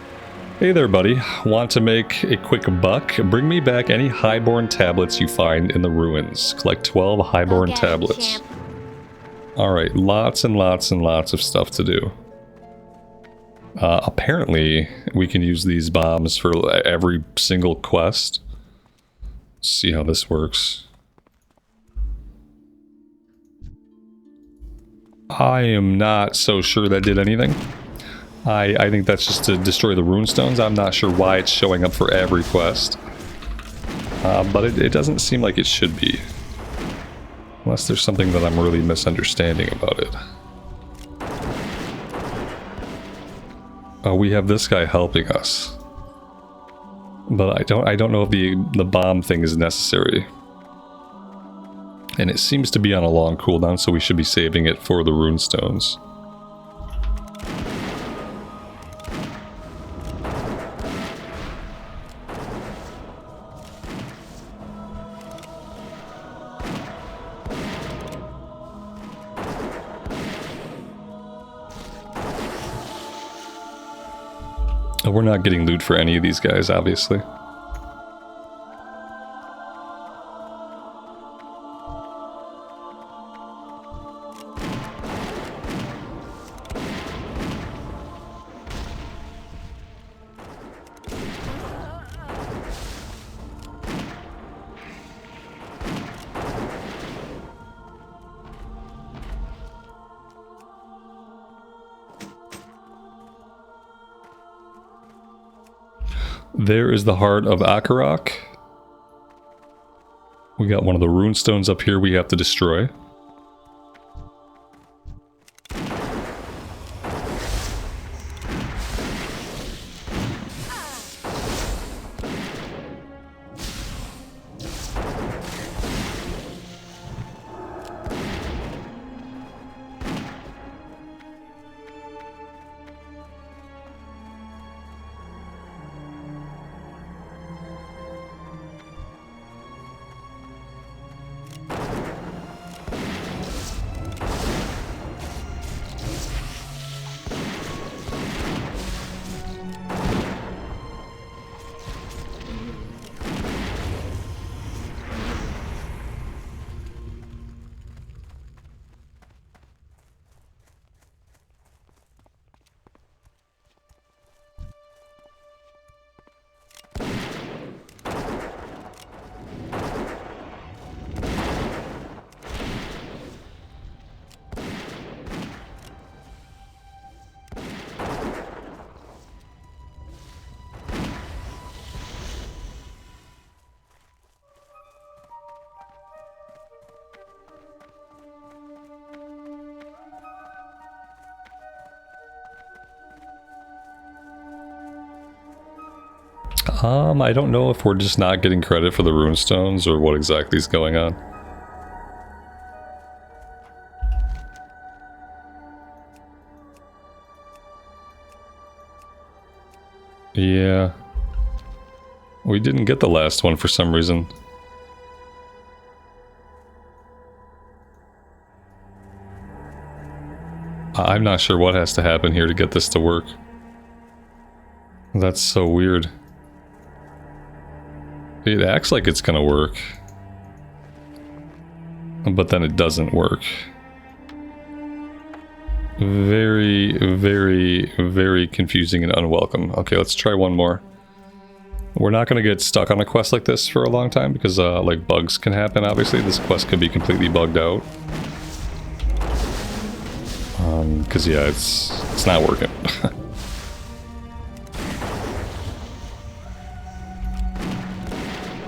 Hey there, buddy. Want to make a quick buck? Bring me back any highborn tablets you find in the ruins. Collect 12 highborn Okay, tablets. champ. Alright, lots and lots and lots of stuff to do. Apparently, we can use these bombs for every single quest. Let's see how this works. I am not so sure that did anything. I think that's just to destroy the runestones. I'm not sure why it's showing up for every quest. But it doesn't seem like it should be. Unless there's something that I'm really misunderstanding about it. Oh, we have this guy helping us. But I don't know if the bomb thing is necessary. And it seems to be on a long cooldown, so we should be saving it for the runestones. We're not getting loot for any of these guys, obviously. There is the heart of Arkarok. We got one of the runestones up here we have to destroy. I don't know if we're just not getting credit for the runestones or what exactly is going on. Yeah. We didn't get the last one for some reason. I'm not sure what has to happen here to get this to work. That's so weird. It acts like it's gonna work, but then it doesn't work. Very, very, very confusing and unwelcome. Okay, let's try one more. We're not gonna get stuck on a quest like this for a long time because like bugs can happen, obviously. This quest could be completely bugged out. Because yeah, it's not working.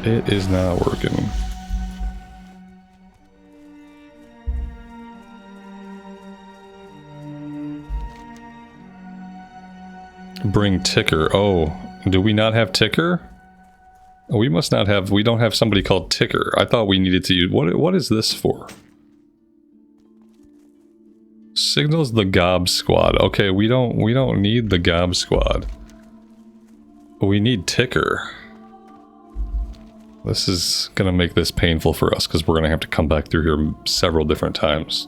It is not working. Bring ticker. Oh, do we not have ticker? Oh, we must not have. We don't have somebody called ticker. I thought we needed to use. What is this for? Signals the Gob Squad. Okay, we don't need the Gob Squad. We need ticker. This is gonna make this painful for us because we're gonna have to come back through here several different times.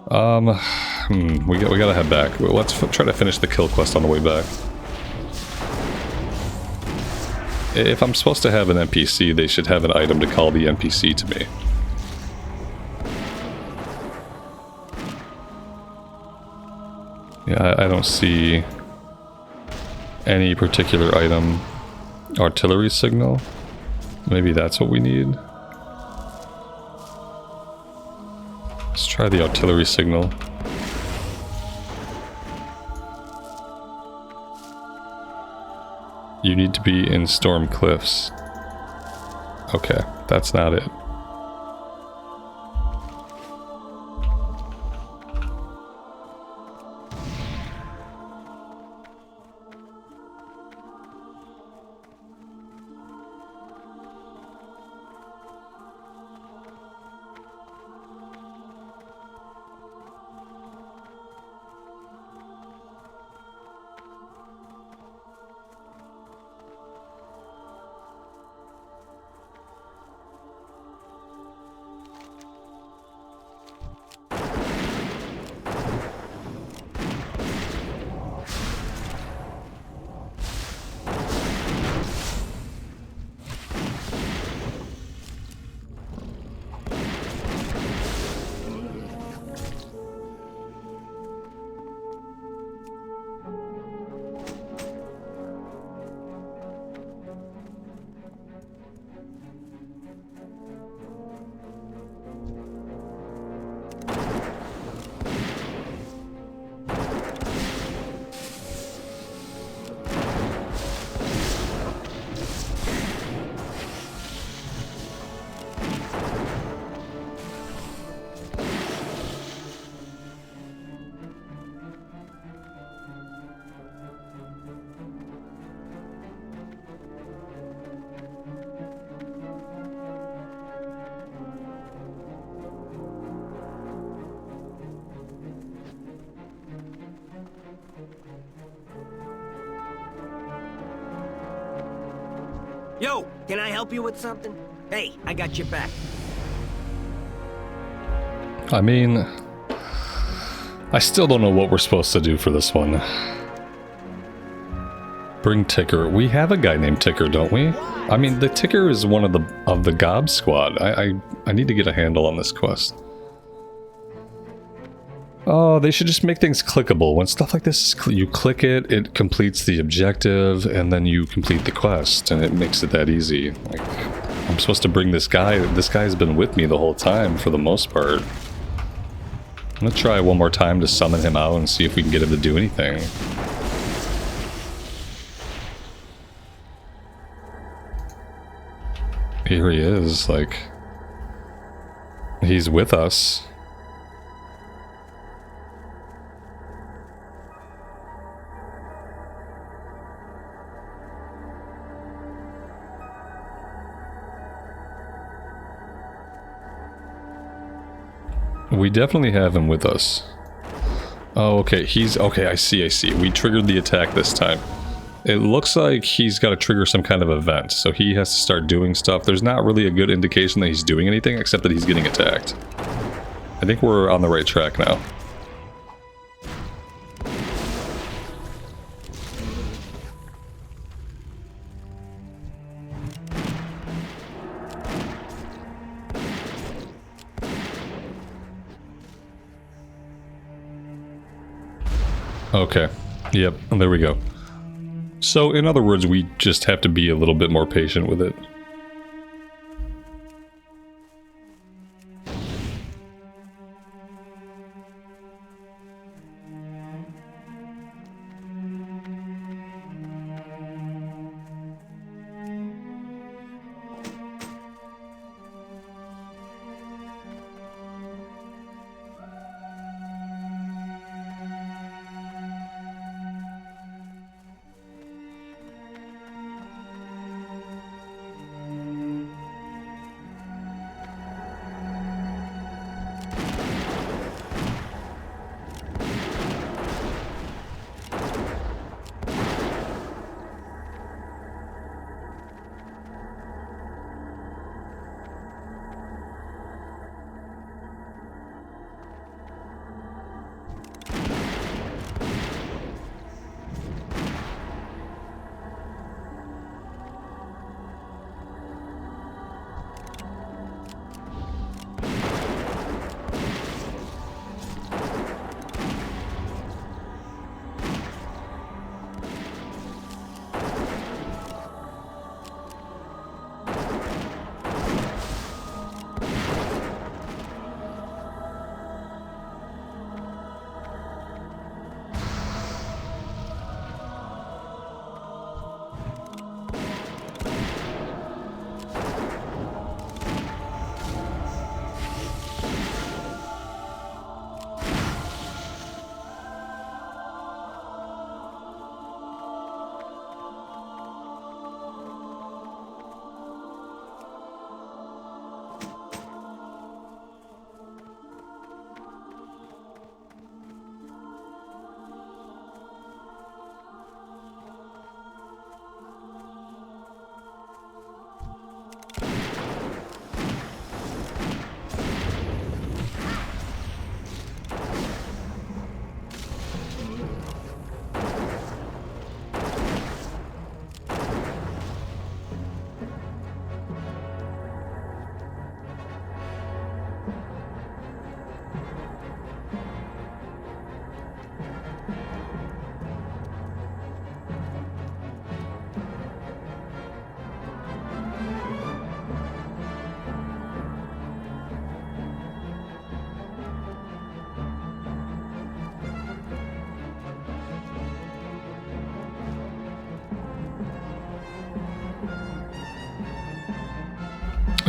We gotta head back. Let's try to finish the kill quest on the way back. If I'm supposed to have an NPC, they should have an item to call the NPC to me. Yeah, I don't see any particular item. Artillery signal? Maybe that's what we need? Let's try the artillery signal. You need to be in Storm Cliffs. Okay, that's not it. Yo, can I help you with something? Hey, I got your back. I mean, I still don't know what we're supposed to do for this one. Bring Ticker. We have a guy named Ticker, don't we? I mean, the Ticker is one of the Gob Squad. I need to get a handle on this quest. Oh, they should just make things clickable. When stuff like this, you click it, it completes the objective, and then you complete the quest, and it makes it that easy. Like, I'm supposed to bring this guy. This guy's been with me the whole time, for the most part. I'm gonna try one more time to summon him out and see if we can get him to do anything. Here he is, like... he's with us. We definitely have him with us. Oh, okay, okay, I see. We triggered the attack this time. It looks like he's got to trigger some kind of event, so he has to start doing stuff. There's not really a good indication that he's doing anything, except that he's getting attacked. I think we're on the right track now. Okay. Yep, there we go. So, in other words, we just have to be a little bit more patient with it.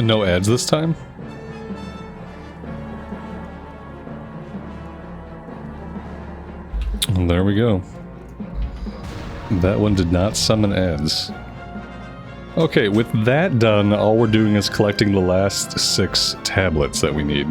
No ads this time? There we go. That one did not summon ads. Okay, with that done, all we're doing is collecting the last 6 tablets that we need.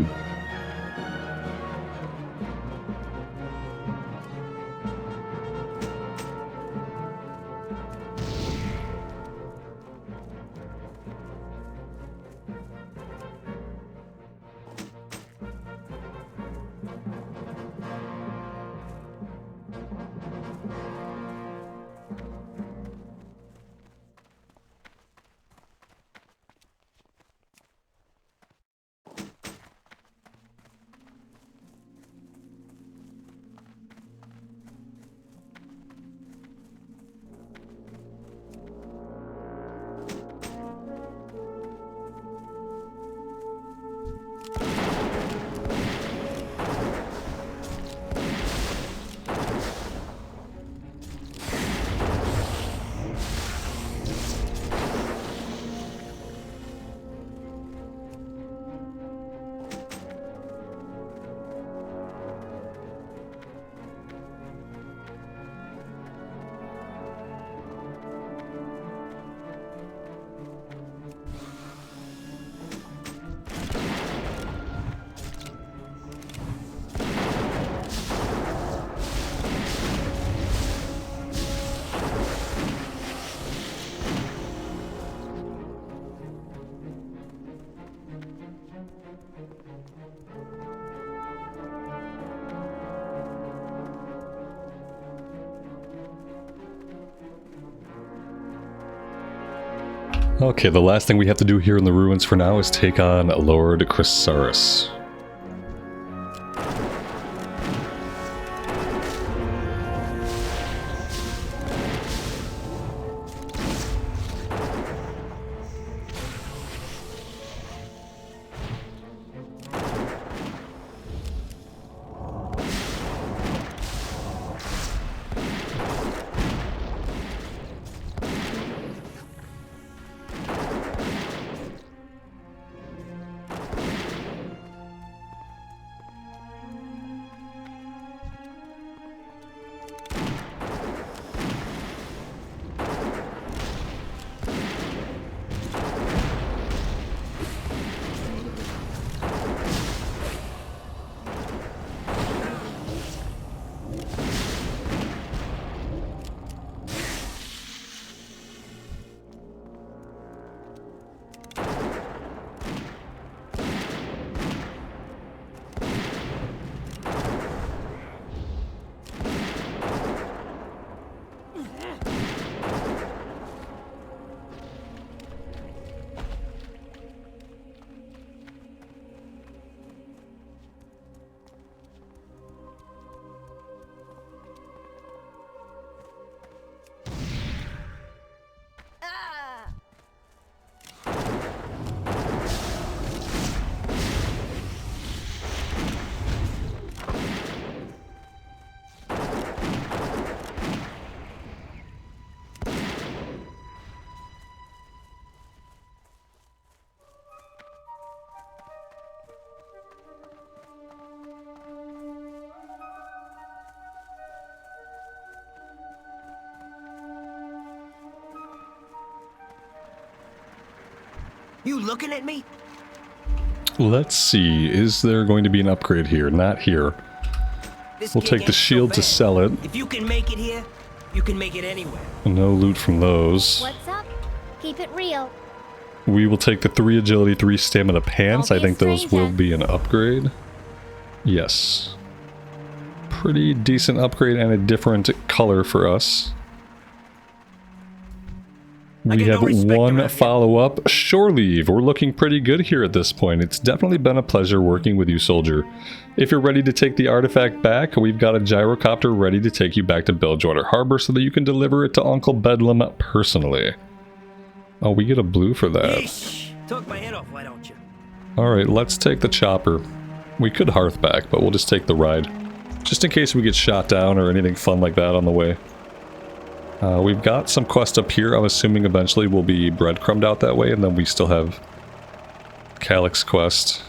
Okay, the last thing we have to do here in the ruins for now is take on Lord Chrysaris. You looking at me? Let's see, is there going to be an upgrade here? Not here. This We'll gig take the ain't so shield to bad. sell it. If you can make it here, you can make it anywhere. No loot from those. What's up? Keep it real. We will take the 3 agility, 3 stamina pants. Don't I be a think those stranger. will be an upgrade. Yes. Pretty decent upgrade and a different color for us. I We get no have respect one around here. follow-up, Shore Leave. We're looking pretty good here at this point. It's definitely been a pleasure working with you, soldier. If you're ready to take the artifact back, we've got a gyrocopter ready to take you back to Bilgewater Harbor so that you can deliver it to Uncle Bedlam personally. Oh, we get a blue for that. Yeesh. Took my head off, why don't you? Alright, let's take the chopper. We could hearth back, but we'll just take the ride. Just in case we get shot down or anything fun like that on the way. We've got some quest up here. I'm assuming eventually we'll be breadcrumbed out that way, and then we still have Calyx quest.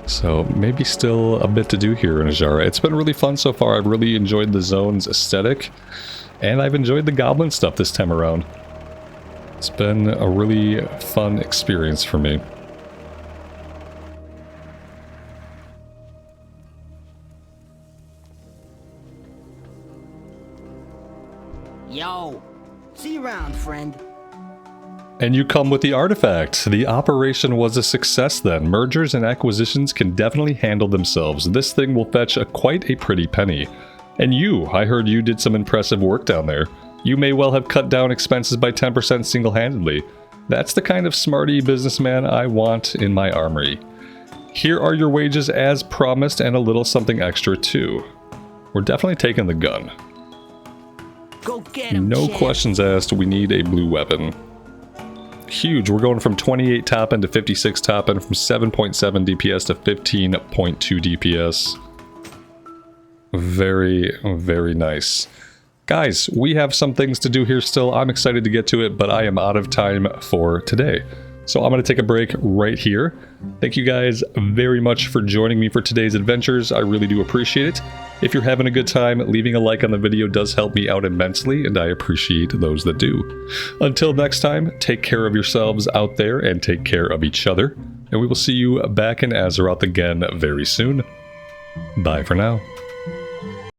So maybe still a bit to do here in Azshara. It's been really fun so far. I've really enjoyed the zone's aesthetic, and I've enjoyed the goblin stuff this time around. It's been a really fun experience for me. Yo, see you around, friend. And you come with the artifact. The operation was a success then. Mergers and acquisitions can definitely handle themselves. This thing will fetch quite a pretty penny. And you, I heard you did some impressive work down there. You may well have cut down expenses by 10% single-handedly. That's the kind of smarty businessman I want in my armory. Here are your wages as promised and a little something extra too. We're definitely taking the gun. Go get him, No champ. questions asked, we need a blue weapon. Huge, we're going from 28 top end to 56 top end, from 7.7 DPS to 15.2 DPS. Very, very nice. Guys, we have some things to do here still. I'm excited to get to it, but I am out of time for today. So I'm going to take a break right here. Thank you guys very much for joining me for today's adventures. I really do appreciate it. If you're having a good time, leaving a like on the video does help me out immensely, and I appreciate those that do. Until next time, take care of yourselves out there and take care of each other. And we will see you back in Azeroth again very soon. Bye for now.